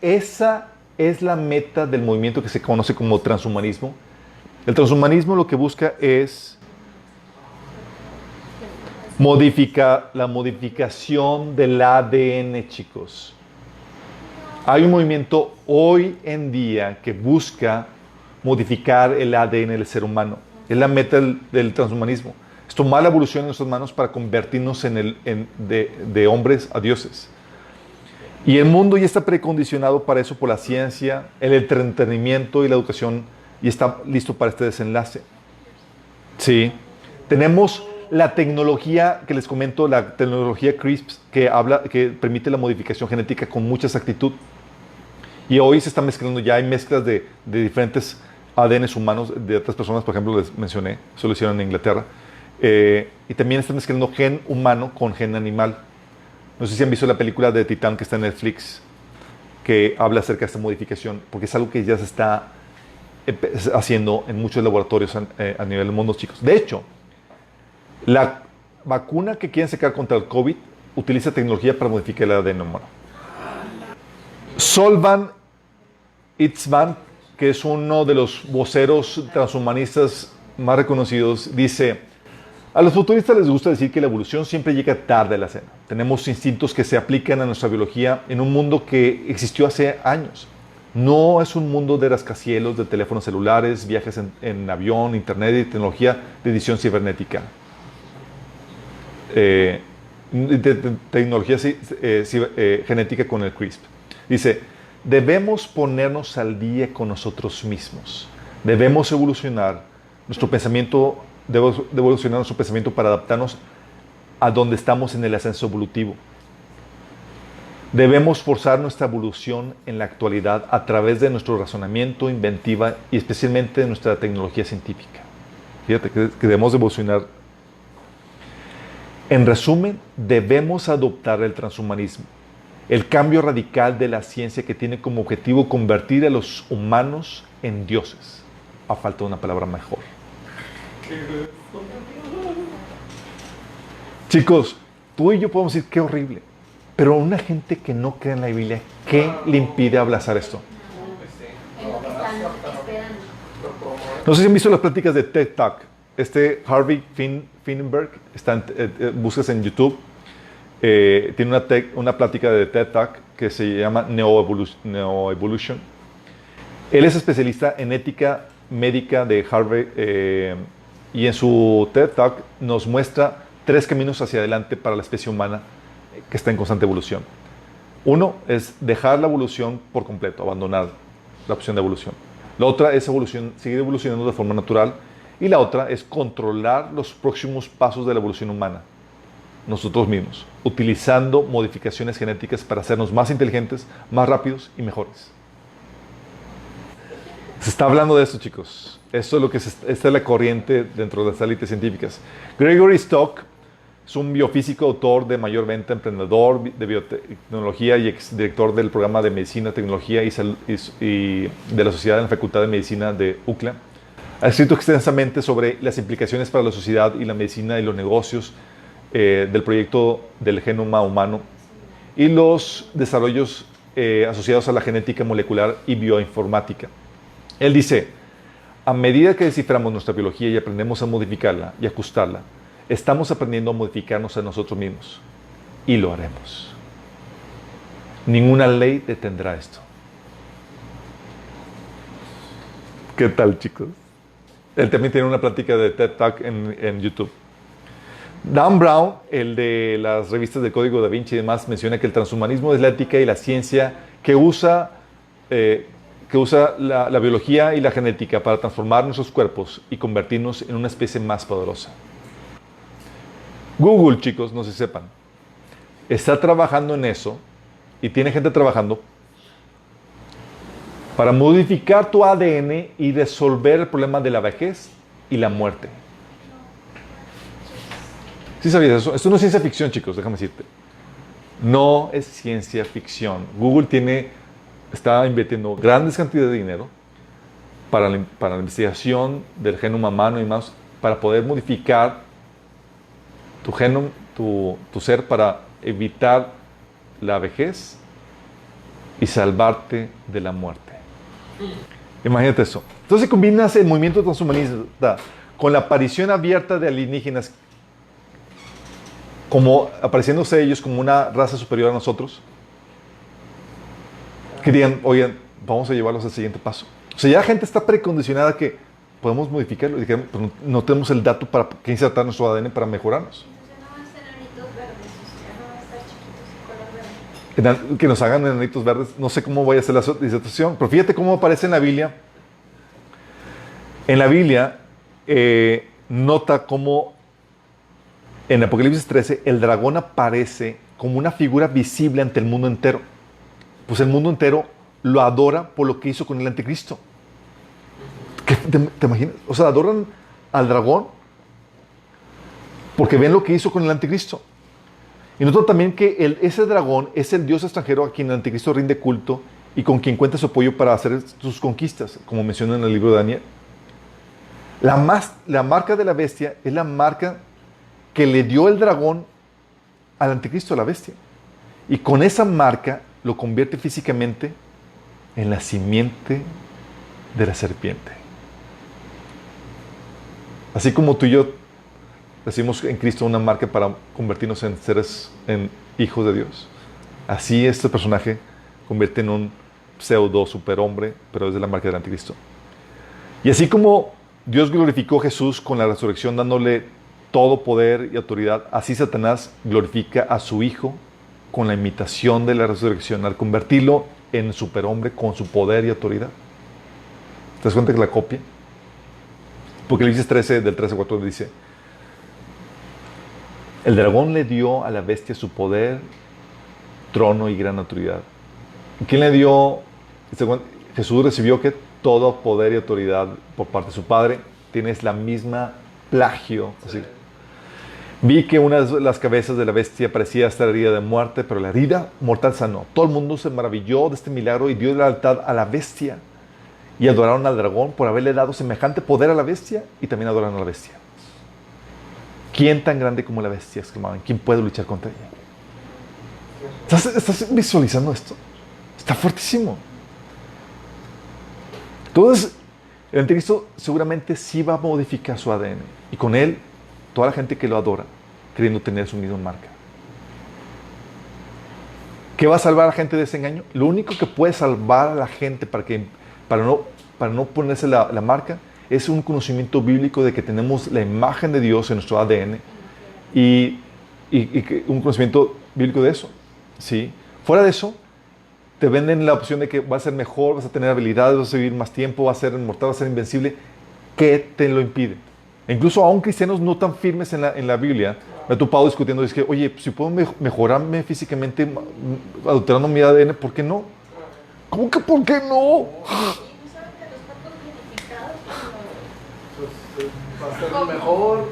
esa es la meta del movimiento que se conoce como transhumanismo? El transhumanismo lo que busca es la modificación del ADN, chicos. Hay un movimiento hoy en día que busca modificar el ADN del ser humano. Es la meta del transhumanismo. Es tomar la evolución en nuestras manos para convertirnos de hombres a dioses. Y el mundo ya está precondicionado para eso por la ciencia, el entretenimiento y la educación, y está listo para este desenlace. Sí. Tenemos la tecnología que les comento, la tecnología CRISPR, que permite la modificación genética con mucha exactitud. Y hoy se está mezclando, ya hay mezclas de diferentes ADNs humanos de otras personas, por ejemplo, les mencioné, eso lo hicieron en Inglaterra. Y también están mezclando gen humano con gen animal. No sé si han visto la película de Titán que está en Netflix, que habla acerca de esta modificación, porque es algo que ya se está haciendo en muchos laboratorios a nivel del mundo, chicos. De hecho, la vacuna que quieren sacar contra el COVID utiliza tecnología para modificar el ADN humano. Solvan Itzvan, que es uno de los voceros transhumanistas más reconocidos, dice: a los futuristas les gusta decir que la evolución siempre llega tarde a la cena. Tenemos instintos que se aplican a nuestra biología en un mundo que existió hace años. No es un mundo de rascacielos, de teléfonos celulares, viajes en avión, internet y tecnología de edición cibernética. Tecnología genética con el CRISPR. Dice: debemos ponernos al día con nosotros mismos. Debemos evolucionar nuestro pensamiento. Debe evolucionar nuestro pensamiento para adaptarnos a donde estamos en el ascenso evolutivo. Debemos forzar nuestra evolución en la actualidad a través de nuestro razonamiento, inventiva y especialmente de nuestra tecnología científica. Fíjate que debemos evolucionar. En resumen, debemos adoptar el transhumanismo, el cambio radical de la ciencia que tiene como objetivo convertir a los humanos en dioses. A falta de una palabra mejor. Chicos, tú y yo podemos decir qué horrible, pero una gente que no cree en la Biblia, ¿qué le impide abrazar esto? No sé si han visto las pláticas de TED Talk. Harvey Finnenberg, buscas en YouTube, tiene una plática de TED Talk que se llama Neo-Evolution. Él es especialista en ética médica de Harvard, y en su TED Talk nos muestra 3 caminos hacia adelante para la especie humana que está en constante evolución. Uno es dejar la evolución por completo, abandonar la opción de evolución. La otra es seguir evolucionando de forma natural. Y la otra es controlar los próximos pasos de la evolución humana, nosotros mismos, utilizando modificaciones genéticas para hacernos más inteligentes, más rápidos y mejores. Se está hablando de esto, chicos. Esto es lo que esta es la corriente dentro de las élites científicas. Gregory Stock es un biofísico, autor de mayor venta, emprendedor de biotecnología y exdirector del programa de Medicina, Tecnología y de la Sociedad en la Facultad de Medicina de UCLA. Ha escrito extensamente sobre las implicaciones para la sociedad y la medicina y los negocios del proyecto del genoma humano y los desarrollos asociados a la genética molecular y bioinformática. Él dice: a medida que desciframos nuestra biología y aprendemos a modificarla y ajustarla, estamos aprendiendo a modificarnos a nosotros mismos. Y lo haremos. Ninguna ley detendrá esto. ¿Qué tal, chicos? Él también tiene una plática de TED Talk en YouTube. Dan Brown, el de las revistas de Código Da Vinci y demás, menciona que el transhumanismo es la ética y la ciencia que usa la biología y la genética para transformar nuestros cuerpos y convertirnos en una especie más poderosa. Google, chicos, no se sepan, está trabajando en eso y tiene gente trabajando para modificar tu ADN y resolver el problema de la vejez y la muerte. ¿Sí sabías eso? Esto no es ciencia ficción, chicos, déjame decirte. No es ciencia ficción. Google está invirtiendo grandes cantidades de dinero para la investigación del genoma humano y más, para poder modificar tu genoma, tu ser, para evitar la vejez y salvarte de la muerte. Imagínate eso. Entonces combinas el movimiento transhumanista con la aparición abierta de alienígenas, como apareciéndose ellos como una raza superior a nosotros, que digan, oigan, vamos a llevarlos al siguiente paso. O sea, ya la gente está precondicionada que podemos modificarlo, pero no tenemos el dato para que insertar nuestro ADN para mejorarnos. Entonces no van a ser enanitos verdes, o sea, no van a estar chiquitos y color verde. Que nos hagan enanitos verdes, no sé cómo vaya a ser la disertación, pero fíjate cómo aparece en la Biblia. En la Biblia, nota cómo en Apocalipsis 13 el dragón aparece como una figura visible ante el mundo entero. Pues el mundo entero lo adora por lo que hizo con el anticristo. ¿Te imaginas? O sea, adoran al dragón porque ven lo que hizo con el anticristo. Y notan también que ese dragón es el dios extranjero a quien el anticristo rinde culto y con quien cuenta su apoyo para hacer sus conquistas, como menciona en el libro de Daniel. La marca de la bestia es la marca que le dio el dragón al anticristo, a la bestia. Y con esa marca lo convierte físicamente en la simiente de la serpiente. Así como tú y yo recibimos en Cristo una marca para convertirnos en seres, en hijos de Dios, así este personaje convierte en un pseudo superhombre, pero es de la marca del anticristo. Y así como Dios glorificó a Jesús con la resurrección, dándole todo poder y autoridad, así Satanás glorifica a su Hijo con la imitación de la resurrección, al convertirlo en superhombre con su poder y autoridad. ¿Te das cuenta que la copia? Porque Apocalipsis 13, del 13 al 4 dice: el dragón le dio a la bestia su poder, trono y gran autoridad. ¿Quién le dio? Jesús recibió que todo poder y autoridad por parte de su Padre. Tienes la misma plagio. Así. Vi que una de las cabezas de la bestia parecía estar herida de muerte, pero la herida mortal sanó. Todo el mundo se maravilló de este milagro y dio lealtad a la bestia. Y adoraron al dragón por haberle dado semejante poder a la bestia, y también adoraron a la bestia. ¿Quién tan grande como la bestia?, exclamaban. ¿Quién puede luchar contra ella? ¿Estás visualizando esto? Está fuertísimo. Entonces, el anticristo seguramente sí va a modificar su ADN. Y con él, toda la gente que lo adora, queriendo tener su misma marca. ¿Qué va a salvar a la gente de ese engaño? Lo único que puede salvar a la gente para no ponerse la marca es un conocimiento bíblico de que tenemos la imagen de Dios en nuestro ADN y un conocimiento bíblico de eso. ¿Sí? Fuera de eso, te venden la opción de que vas a ser mejor, vas a tener habilidades, vas a vivir más tiempo, vas a ser inmortal, vas a ser invencible. ¿Qué te lo impide? E incluso aún cristianos no tan firmes en la Biblia, me he topado discutiendo, es que, oye, si puedo mejorarme físicamente adulterando mi ADN, ¿por qué no? ¿Cómo que por qué no? ¿Y no saben que los cuerpos modificados Va a ser mejor.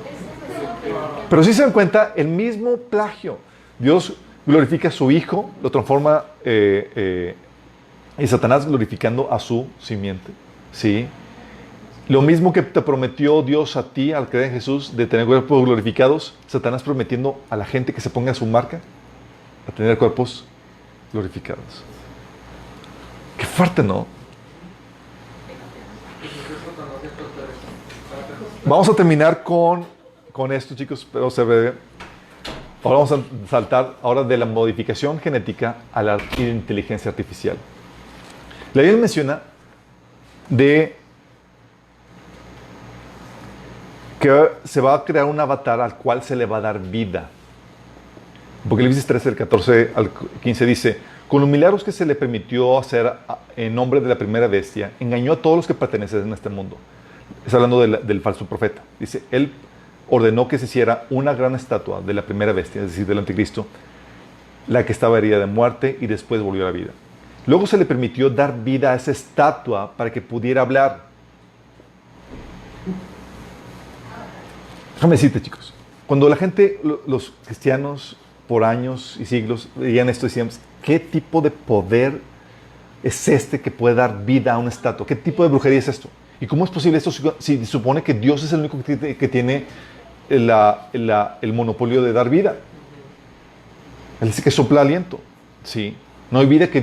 Pero si se dan cuenta, el mismo plagio. Dios glorifica a su Hijo, lo transforma, y Satanás glorificando a su simiente. ¿Sí? Lo mismo que te prometió Dios a ti al creer en Jesús, de tener cuerpos glorificados, Satanás prometiendo a la gente que se ponga su marca a tener cuerpos glorificados. Qué fuerte, ¿no? Vamos a terminar con esto, chicos, pero se breve. Ahora vamos a saltar ahora de la modificación genética a la inteligencia artificial. La Biblia menciona de que se va a crear un avatar al cual se le va a dar vida. Apocalipsis 13, del 14 al 15 dice: con los milagros que se le permitió hacer en nombre de la primera bestia, engañó a todos los que pertenecen a este mundo. Está hablando del falso profeta. Dice, él ordenó que se hiciera una gran estatua de la primera bestia, es decir, del anticristo, la que estaba herida de muerte y después volvió a la vida. Luego se le permitió dar vida a esa estatua para que pudiera hablar. Déjame decirte, chicos, cuando la gente, los cristianos, por años y siglos, veían esto y decían, ¿qué tipo de poder es este que puede dar vida a una estatua? ¿Qué tipo de brujería es esto? ¿Y cómo es posible esto si supone que Dios es el único que tiene el monopolio de dar vida? Él dice que sopla aliento. ¿Sí? No hay vida que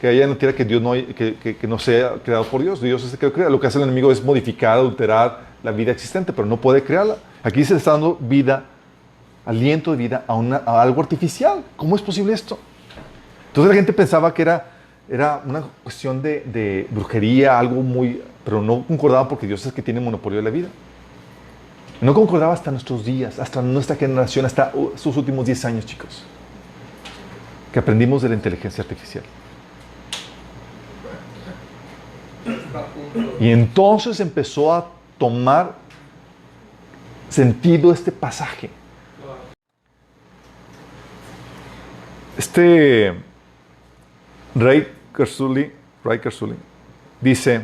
haya en la tierra que Dios que no sea creado por Dios. Dios es el que lo crea. Lo que hace el enemigo es modificar, alterar la vida existente, pero no puede crearla. Aquí se le está dando vida, aliento de vida a algo artificial. ¿Cómo es posible esto? Entonces la gente pensaba que era una cuestión de brujería, algo muy... Pero no concordaba porque Dios es el que tiene monopolio de la vida. No concordaba hasta nuestros días, hasta nuestra generación, hasta sus últimos 10 años, chicos. Que aprendimos de la inteligencia artificial. Y entonces empezó a tomar sentido este pasaje. Ray Kurzweil dice: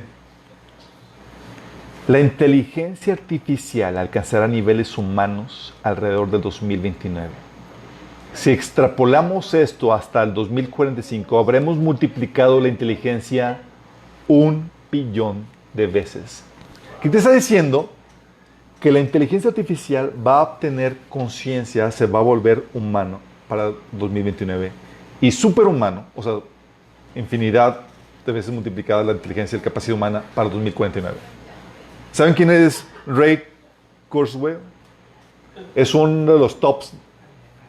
la inteligencia artificial alcanzará niveles humanos alrededor del 2029. Si extrapolamos esto hasta el 2045, habremos multiplicado la inteligencia 1 billón de veces. ¿Qué te está diciendo? Que la inteligencia artificial va a obtener conciencia, se va a volver humano para 2029 y superhumano, o sea, infinidad de veces multiplicada la inteligencia y la capacidad humana para 2049. ¿Saben quién es Ray Kurzweil? Es uno de los tops.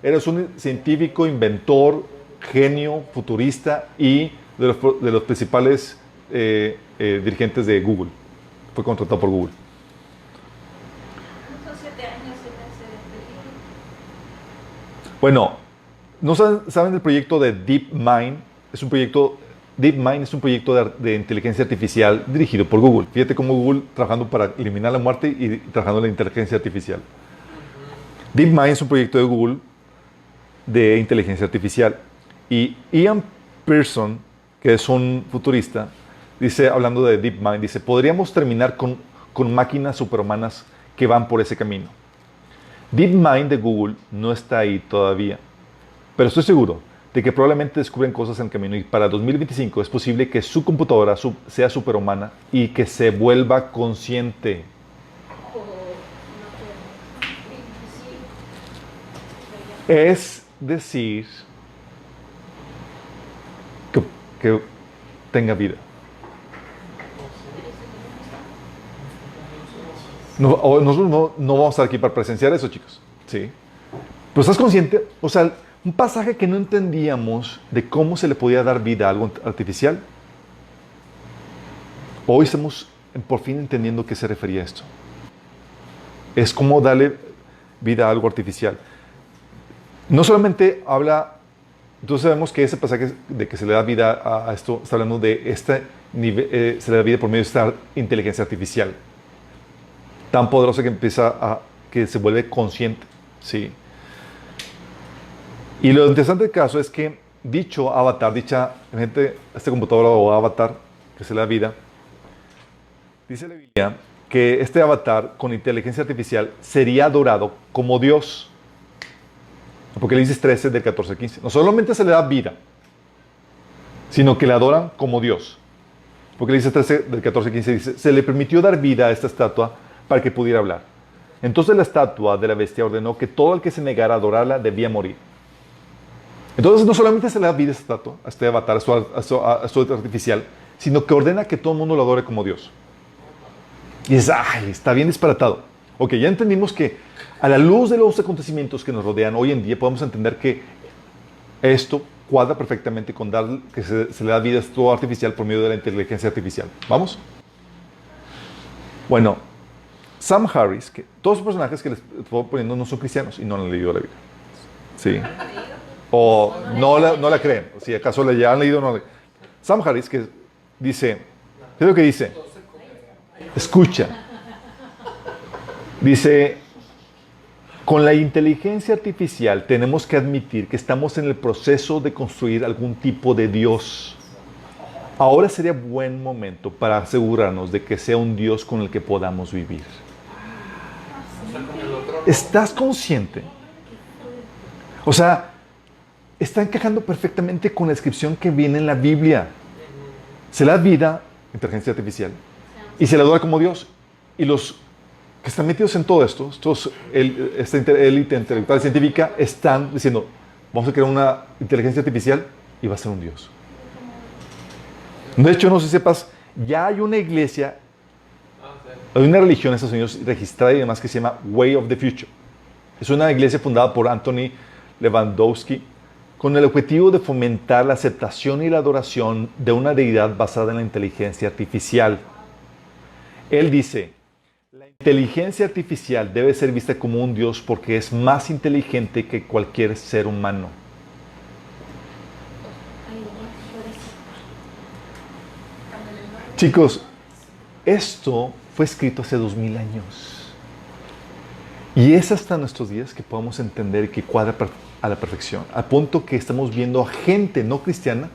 Eres un científico, inventor, genio, futurista y de los principales dirigentes de Google. Fue contratado por Google. Son 7 años en ese periodo. Bueno, ¿no saben del proyecto de DeepMind? DeepMind es un proyecto de inteligencia artificial dirigido por Google. Fíjate cómo Google trabajando para eliminar la muerte y trabajando en la inteligencia artificial. DeepMind es un proyecto de Google de inteligencia artificial. Y Ian Pearson, que es un futurista, dice, hablando de DeepMind, dice: podríamos terminar con máquinas superhumanas que van por ese camino. DeepMind de Google no está ahí todavía, pero estoy seguro de que probablemente descubren cosas en el camino y para 2025 es posible que su computadora sea superhumana y que se vuelva consciente. O no que... Es decir, que tenga vida. Nosotros no vamos a estar aquí para presenciar eso, chicos. ¿Sí? Pero ¿estás consciente? O sea, un pasaje que no entendíamos de cómo se le podía dar vida a algo artificial. Hoy estamos por fin entendiendo a qué se refería esto. Es como darle vida a algo artificial. No solamente habla, entonces sabemos que ese pasaje de que se le da vida a esto, está hablando de este nivel, se le da vida por medio de esta inteligencia artificial. Tan poderosa que se vuelve consciente. ¿Sí? Y lo interesante del caso es que dicho avatar, este computador o avatar que se le da vida, dice la Biblia que este avatar con inteligencia artificial sería adorado como Dios. Apocalipsis 13 del 14 al 15. No solamente se le da vida, sino que le adoran como Dios. Apocalipsis 13 del 14 al 15 dice: se le permitió dar vida a esta estatua para que pudiera hablar. Entonces la estatua de la bestia ordenó que todo el que se negara a adorarla debía morir. Entonces no solamente se le da vida a esta estatua, a este avatar, a su artificial, sino que ordena que todo el mundo lo adore como Dios. Y dices: ¡ay! Está bien disparatado. Ok, ya entendimos que a la luz de los acontecimientos que nos rodean hoy en día, podemos entender que esto cuadra perfectamente con que se le da vida a esto artificial por medio de la inteligencia artificial. ¿Vamos? Bueno, Sam Harris, que todos los personajes que les estoy poniendo no son cristianos y no han leído la Biblia. Sí. O no la creen. Si acaso ya han leído o no. Sam Harris, que dice, ¿qué es lo que dice? Escucha. Dice: con la inteligencia artificial tenemos que admitir que estamos en el proceso de construir algún tipo de Dios. Ahora sería buen momento para asegurarnos de que sea un Dios con el que podamos vivir. ¿Estás consciente? O sea, está encajando perfectamente con la descripción que viene en la Biblia. Se le da vida, inteligencia artificial, y se le adora como Dios. Y los que están metidos en todo esto, esta élite intelectual científica, están diciendo: vamos a crear una inteligencia artificial y va a ser un Dios. De hecho, no sé si sepas, ya hay una iglesia, hay una religión en Estados Unidos registrada y demás que se llama Way of the Future. Es una iglesia fundada por Anthony Lewandowski con el objetivo de fomentar la aceptación y la adoración de una deidad basada en la inteligencia artificial. Él dice, la inteligencia artificial debe ser vista como un Dios porque es más inteligente que cualquier ser humano. Chicos, esto fue escrito hace 2000 años. Y es hasta nuestros días que podemos entender que cuadra a la perfección. Al punto que estamos viendo a gente no cristiana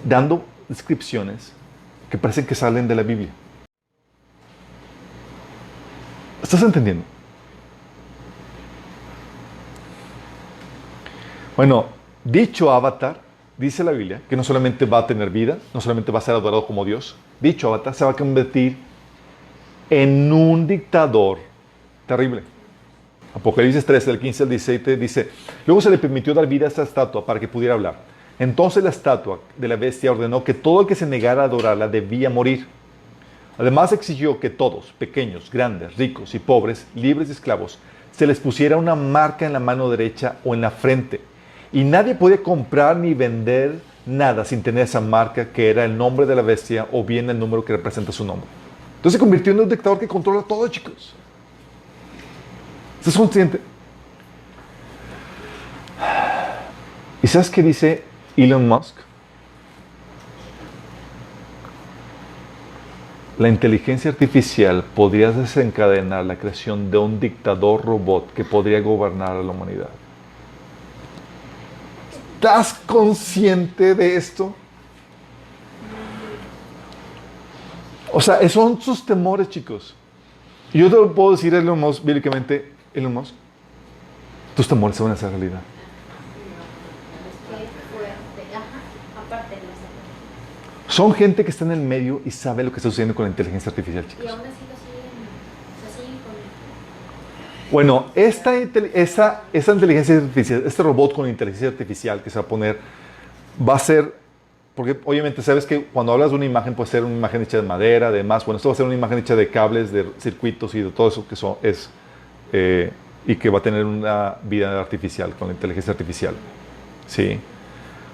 dando descripciones que parecen que salen de la Biblia. ¿Estás entendiendo? Bueno, dicho avatar, dice la Biblia, que no solamente va a tener vida, no solamente va a ser adorado como Dios, dicho avatar se va a convertir en un dictador terrible. Apocalipsis 13, del 15 al 17 dice, luego se le permitió dar vida a esta estatua para que pudiera hablar. Entonces la estatua de la bestia ordenó que todo el que se negara a adorarla debía morir. Además exigió que todos, pequeños, grandes, ricos y pobres, libres y esclavos, se les pusiera una marca en la mano derecha o en la frente. Y nadie podía comprar ni vender nada sin tener esa marca que era el nombre de la bestia o bien el número que representa su nombre. Entonces se convirtió en un dictador que controla todo, chicos. ¿Estás consciente? ¿Y sabes qué dice Elon Musk? La inteligencia artificial podría desencadenar la creación de un dictador robot que podría gobernar a la humanidad. ¿Estás consciente de esto? O sea, esos son sus temores, chicos. Y yo te lo puedo decir a Elon Musk, bíblicamente, Elon Musk, tus temores se van a hacer realidad. Son gente que está en el medio y sabe lo que está sucediendo con la inteligencia artificial, chicos. Y aún así lo siguen con... Bueno, esta inteligencia artificial, este robot con inteligencia artificial que se va a poner, va a ser, porque obviamente sabes que cuando hablas de una imagen puede ser una imagen hecha de madera, de más, bueno, esto va a ser una imagen hecha de cables, de circuitos y de todo eso que y que va a tener una vida artificial, con la inteligencia artificial. ¿Sí?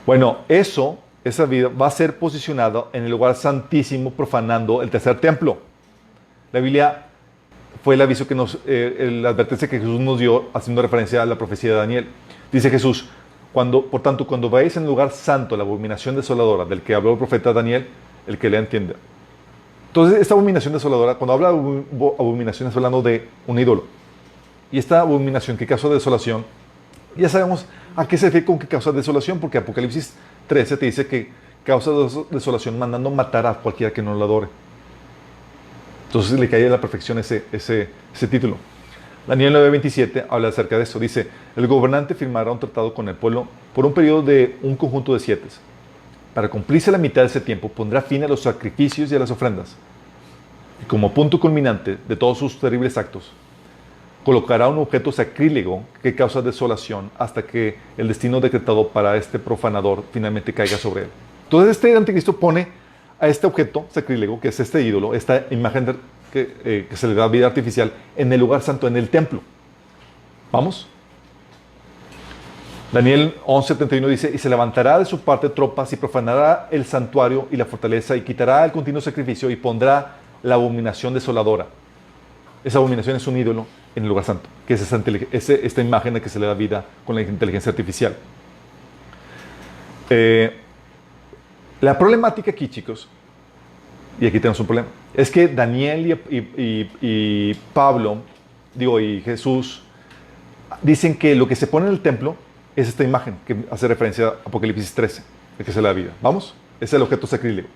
Bueno, esa vida va a ser posicionada en el lugar santísimo, profanando el tercer templo. La Biblia fue el aviso que la advertencia que Jesús nos dio, haciendo referencia a la profecía de Daniel. Dice Jesús, por tanto, cuando veáis en el lugar santo la abominación desoladora del que habló el profeta Daniel, el que le entienda. Entonces, esta abominación desoladora, cuando habla de abominación, está hablando de un ídolo. Y esta abominación que causa desolación, ya sabemos a qué se refiere con que causa desolación, porque Apocalipsis 13 te dice que causa desolación mandando matar a cualquiera que no lo adore. Entonces le cae a la perfección ese título. Daniel 9:27 habla acerca de eso. Dice, el gobernante firmará un tratado con el pueblo por un periodo de un conjunto de 7. Para cumplirse la mitad de ese tiempo, pondrá fin a los sacrificios y a las ofrendas. Y como punto culminante de todos sus terribles actos, colocará un objeto sacrílego que causa desolación hasta que el destino decretado para este profanador finalmente caiga sobre él. Entonces este anticristo pone a este objeto sacrílego, que es este ídolo, esta imagen que se le da vida artificial, en el lugar santo, en el templo. ¿Vamos? Daniel 11:71 dice, y se levantará de su parte tropas y profanará el santuario y la fortaleza y quitará el continuo sacrificio y pondrá la abominación desoladora. Esa abominación es un ídolo en el lugar santo, que es esta imagen a que se le da vida con la inteligencia artificial. La problemática aquí, chicos, y aquí tenemos un problema, es que Daniel y Pablo, y Jesús, dicen que lo que se pone en el templo es esta imagen que hace referencia a Apocalipsis 13, el que se le da vida. ¿Vamos? Es el objeto sacrílego.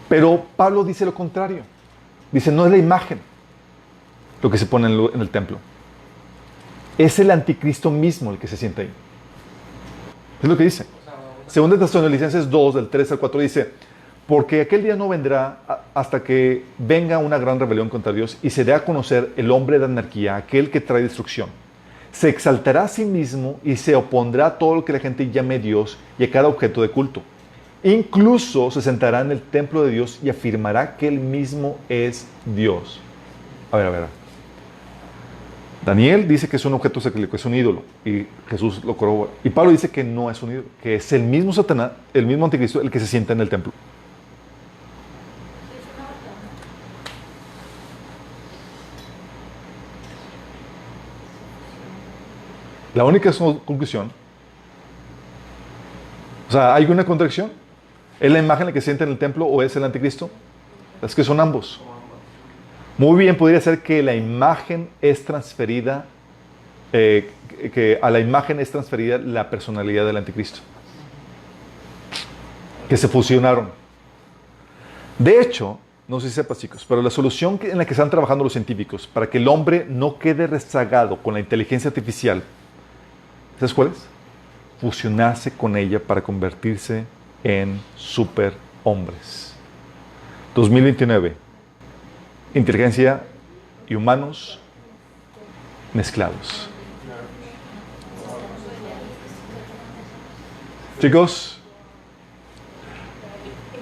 Pero Pablo dice lo contrario. Dice, no es la imagen lo que se pone en el templo. Es el anticristo mismo el que se sienta ahí. Es lo que dice. Según Tesalonicenses 2, del 3 al 4, dice, porque aquel día no vendrá hasta que venga una gran rebelión contra Dios y se dé a conocer el hombre de anarquía, aquel que trae destrucción. Se exaltará a sí mismo y se opondrá a todo lo que la gente llame Dios y a cada objeto de culto. Incluso se sentará en el templo de Dios y afirmará que Él mismo es Dios. A ver. Daniel dice que es un objeto sacrilegio, es un ídolo, y Jesús lo corrobora. Y Pablo dice que no es un ídolo, que es el mismo Satanás, el mismo anticristo, el que se sienta en el templo. La única conclusión, o sea, ¿hay una contradicción? ¿Es la imagen la que se sienta en el templo o es el anticristo? Es que son ambos. Muy bien, podría ser que la imagen es transferida, que a la imagen es transferida la personalidad del anticristo. Que se fusionaron. De hecho, no sé si sepas, chicos, pero la solución en la que están trabajando los científicos para que el hombre no quede rezagado con la inteligencia artificial, ¿sabes cuál es? Fusionarse con ella para convertirse en superhombres. 2029. Inteligencia y humanos mezclados. Chicos,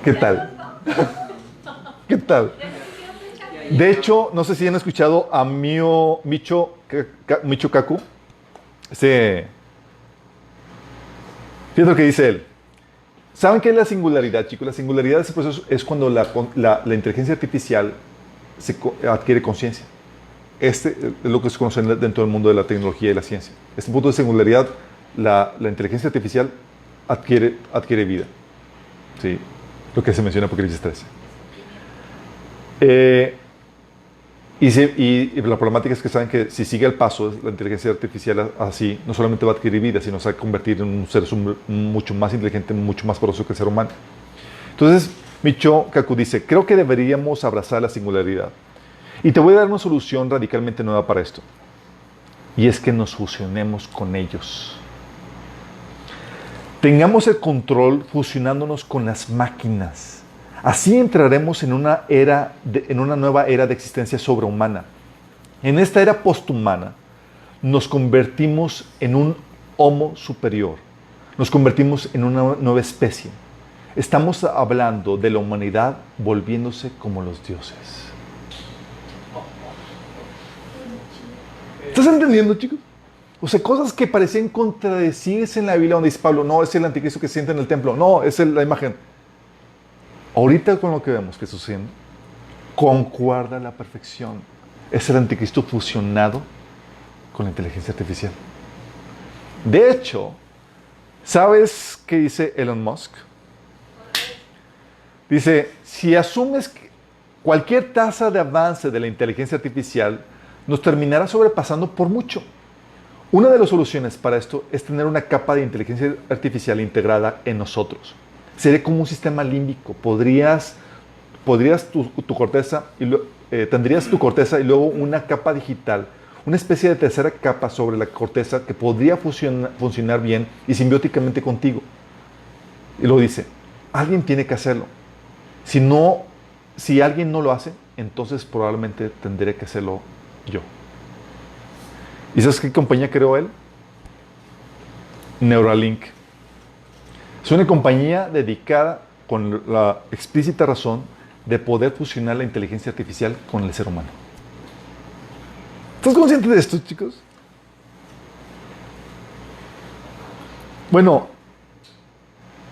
¿qué tal? ¿Qué tal? De hecho, no sé si han escuchado a Michio Kaku. Fíjate lo que dice él. ¿Saben qué es la singularidad, chicos? La singularidad de ese proceso es cuando la inteligencia artificial adquiere conciencia. Este es lo que se conoce dentro del mundo de la tecnología y la ciencia. Este punto de singularidad, la inteligencia artificial adquiere vida. ¿Sí? Lo que se menciona en Apocalipsis 13. Y la problemática es que saben que si sigue el paso la inteligencia artificial así, no solamente va a adquirir vida, sino se va a convertir en un ser mucho más inteligente, mucho más poderoso que el ser humano. Entonces, Michio Kaku dice, creo que deberíamos abrazar la singularidad. Y te voy a dar una solución radicalmente nueva para esto. Y es que nos fusionemos con ellos. Tengamos el control fusionándonos con las máquinas. Así entraremos en una nueva era de existencia sobrehumana. En esta era posthumana nos convertimos en un homo superior. Nos convertimos en una nueva especie. Estamos hablando de la humanidad volviéndose como los dioses. ¿Estás entendiendo, chicos? O sea, cosas que parecían contradecirse en la Biblia, donde dice Pablo, no, es el anticristo que se sienta en el templo, no, es la imagen. Ahorita con lo que vemos que sucede, concuerda a la perfección. Es el anticristo fusionado con la inteligencia artificial. De hecho, ¿sabes qué dice Elon Musk? Dice, si asumes que cualquier tasa de avance de la inteligencia artificial nos terminará sobrepasando por mucho. Una de las soluciones para esto es tener una capa de inteligencia artificial integrada en nosotros. Sería como un sistema límbico. Tendrías tu corteza y luego una capa digital, una especie de tercera capa sobre la corteza que podría funcionar bien y simbióticamente contigo. Y lo dice, alguien tiene que hacerlo. Si alguien no lo hace, entonces probablemente tendré que hacerlo yo. ¿Y sabes qué compañía creó él? Neuralink. Es una compañía dedicada con la explícita razón de poder fusionar la inteligencia artificial con el ser humano. ¿Estás consciente de esto, chicos? Bueno,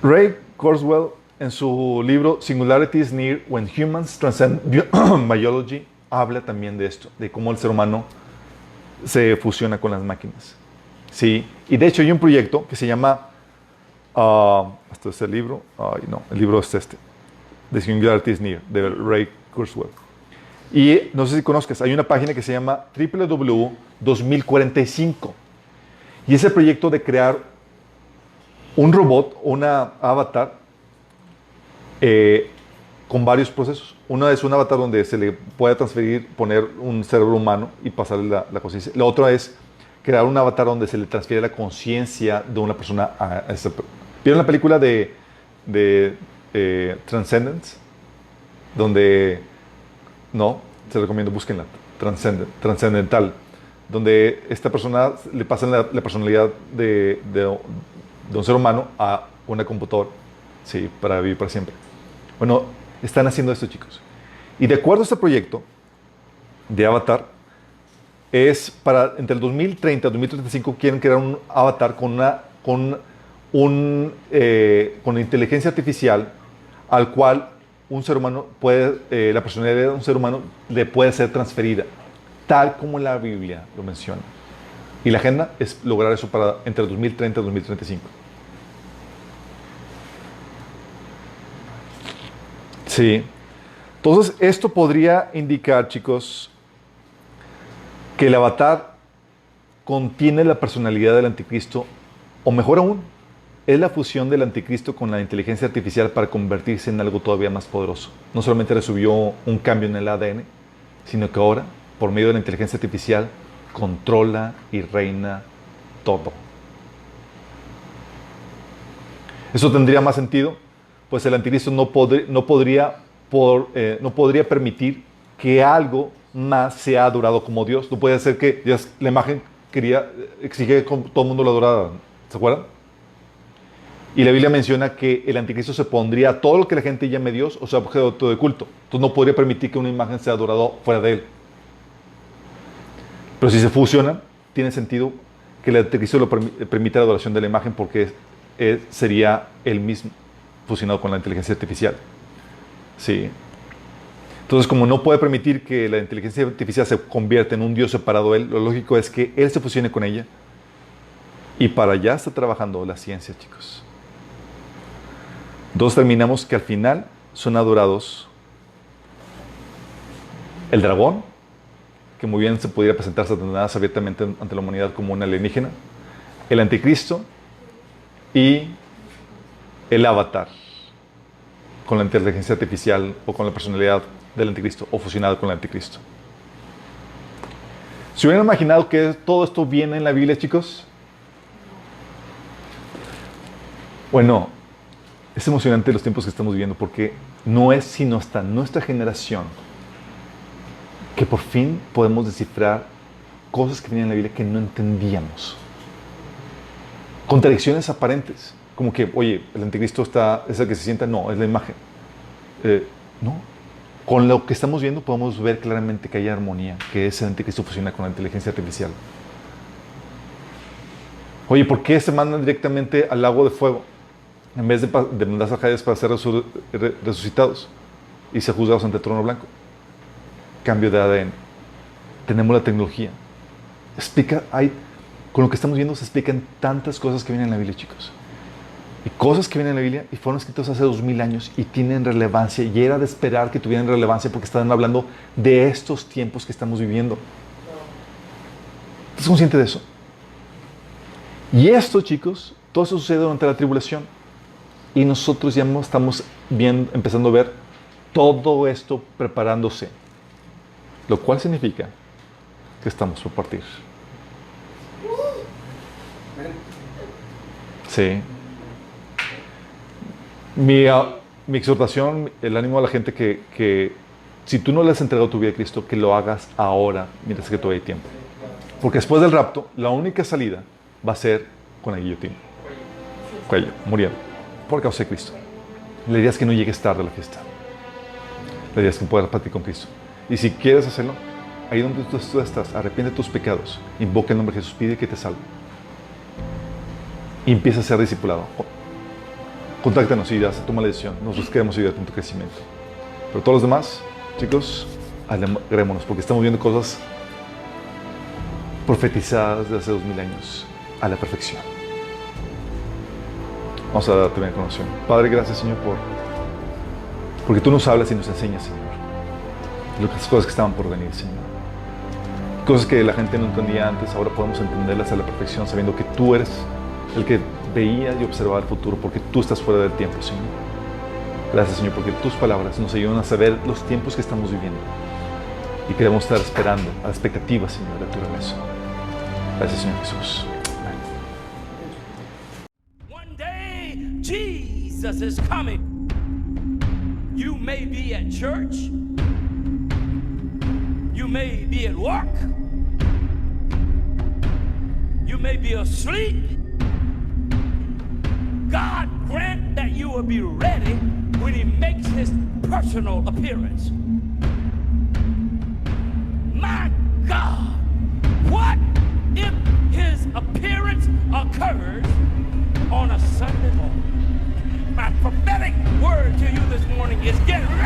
Ray Kurzweil, en su libro Singularity is Near When Humans Transcend Biology, habla también de esto, de cómo el ser humano se fusiona con las máquinas. ¿Sí? Y de hecho hay un proyecto que se llama, ¿esto es el libro? El libro es este, The Singularity is Near, de Ray Kurzweil. Y no sé si conozcas, hay una página que se llama www.2045. Y es el proyecto de crear un robot, una avatar, con varios procesos. Una es un avatar donde se le puede transferir, poner un cerebro humano y pasarle la conciencia. La otra es crear un avatar donde se le transfiere la conciencia de una persona a esa persona. ¿Vieron la película de Transcendence? Donde, no, se recomiendo, búsquenla, Transcendental, donde esta persona le pasa la personalidad de un ser humano a una computadora, sí, para vivir para siempre. Bueno, están haciendo esto, chicos. Y de acuerdo a este proyecto de Avatar, es para entre el 2030 y el 2035 quieren crear un avatar con inteligencia artificial al cual un ser humano puede, la personalidad de un ser humano le puede ser transferida, tal como la Biblia lo menciona. Y la agenda es lograr eso para entre el 2030 y el 2035. Sí. Entonces, esto podría indicar, chicos, que el avatar contiene la personalidad del anticristo, o mejor aún, es la fusión del anticristo con la inteligencia artificial para convertirse en algo todavía más poderoso. No solamente recibió un cambio en el ADN, sino que ahora, por medio de la inteligencia artificial, controla y reina todo. ¿Eso tendría más sentido? Pues el anticristo no podría permitir que algo más sea adorado como Dios. No puede ser que Dios, la imagen exige que todo el mundo lo adorara. ¿Se acuerdan? Y la Biblia menciona que el anticristo se pondría a todo lo que la gente llame Dios, o sea, objeto de culto. Entonces no podría permitir que una imagen sea adorada fuera de él. Pero si se fusionan, tiene sentido que el anticristo permita la adoración de la imagen, porque sería él mismo fusionado con la inteligencia artificial. Sí. Entonces, como no puede permitir que la inteligencia artificial se convierta en un Dios separado de él, lo lógico es que él se fusione con ella. Y para allá está trabajando la ciencia, chicos. Entonces terminamos que al final son adorados el dragón, que muy bien se pudiera presentar Satanás abiertamente ante la humanidad como un alienígena, el anticristo y el avatar, con la inteligencia artificial o con la personalidad del anticristo o fusionado con el anticristo. ¿Se hubieran imaginado que todo esto viene en la Biblia, chicos? Bueno, es emocionante los tiempos que estamos viviendo, porque no es sino hasta nuestra generación que por fin podemos descifrar cosas que vienen en la Biblia que no entendíamos. Contradicciones aparentes, como que, oye, el anticristo es el que se sienta, no, es la imagen. No. Con lo que estamos viendo podemos ver claramente que hay armonía, que ese anticristo funciona con la inteligencia artificial. Oye, ¿por qué se mandan directamente al lago de fuego en vez de mandar a Hades para ser resucitados y ser juzgados ante el trono blanco? Cambio de ADN. Tenemos la tecnología. Con lo que estamos viendo se explican tantas cosas que vienen en la Biblia, chicos. Y cosas que vienen en la Biblia y fueron escritas hace 2000 años y tienen relevancia. Y era de esperar que tuvieran relevancia porque están hablando de estos tiempos que estamos viviendo. ¿Estás consciente de eso? Y esto, chicos, todo eso sucede durante la tribulación. Y nosotros ya estamos empezando a ver todo esto preparándose. Lo cual significa que estamos por partir. Sí. Mi exhortación, el ánimo a la gente que si tú no le has entregado tu vida a Cristo, que lo hagas ahora, mientras que todavía hay tiempo. Porque después del rapto, la única salida va a ser con la guillotina. Cuello, muriendo. Por causa de Cristo. La idea es que no llegues tarde a la fiesta. La idea es que puedas partir con Cristo. Y si quieres hacerlo, ahí donde tú estás, arrepiente de tus pecados, invoca el nombre de Jesús, pide que te salve. Y empieza a ser discipulado. Contáctanos y toma la decisión. Nosotros queremos ayudarte en tu crecimiento. Pero todos los demás, chicos, alegrémonos porque estamos viendo cosas profetizadas de hace 2000 años a la perfección. Vamos a dar primera conexión. Padre, gracias, Señor, porque tú nos hablas y nos enseñas, Señor, las cosas que estaban por venir, Señor. Cosas que la gente no entendía antes, ahora podemos entenderlas a la perfección, sabiendo que tú eres el que veía y observaba el futuro, porque tú estás fuera del tiempo, Señor. Gracias, Señor, porque tus palabras nos ayudan a saber los tiempos que estamos viviendo. Y queremos estar esperando, a la expectativa, Señor, de tu regreso. Gracias, Señor Jesús. One day, Jesus is coming. You may be at church. You may be at work. You may be asleep. God grant that you will be ready when he makes his personal appearance. My God, what if his appearance occurs on a Sunday morning? My prophetic word to you this morning is get ready.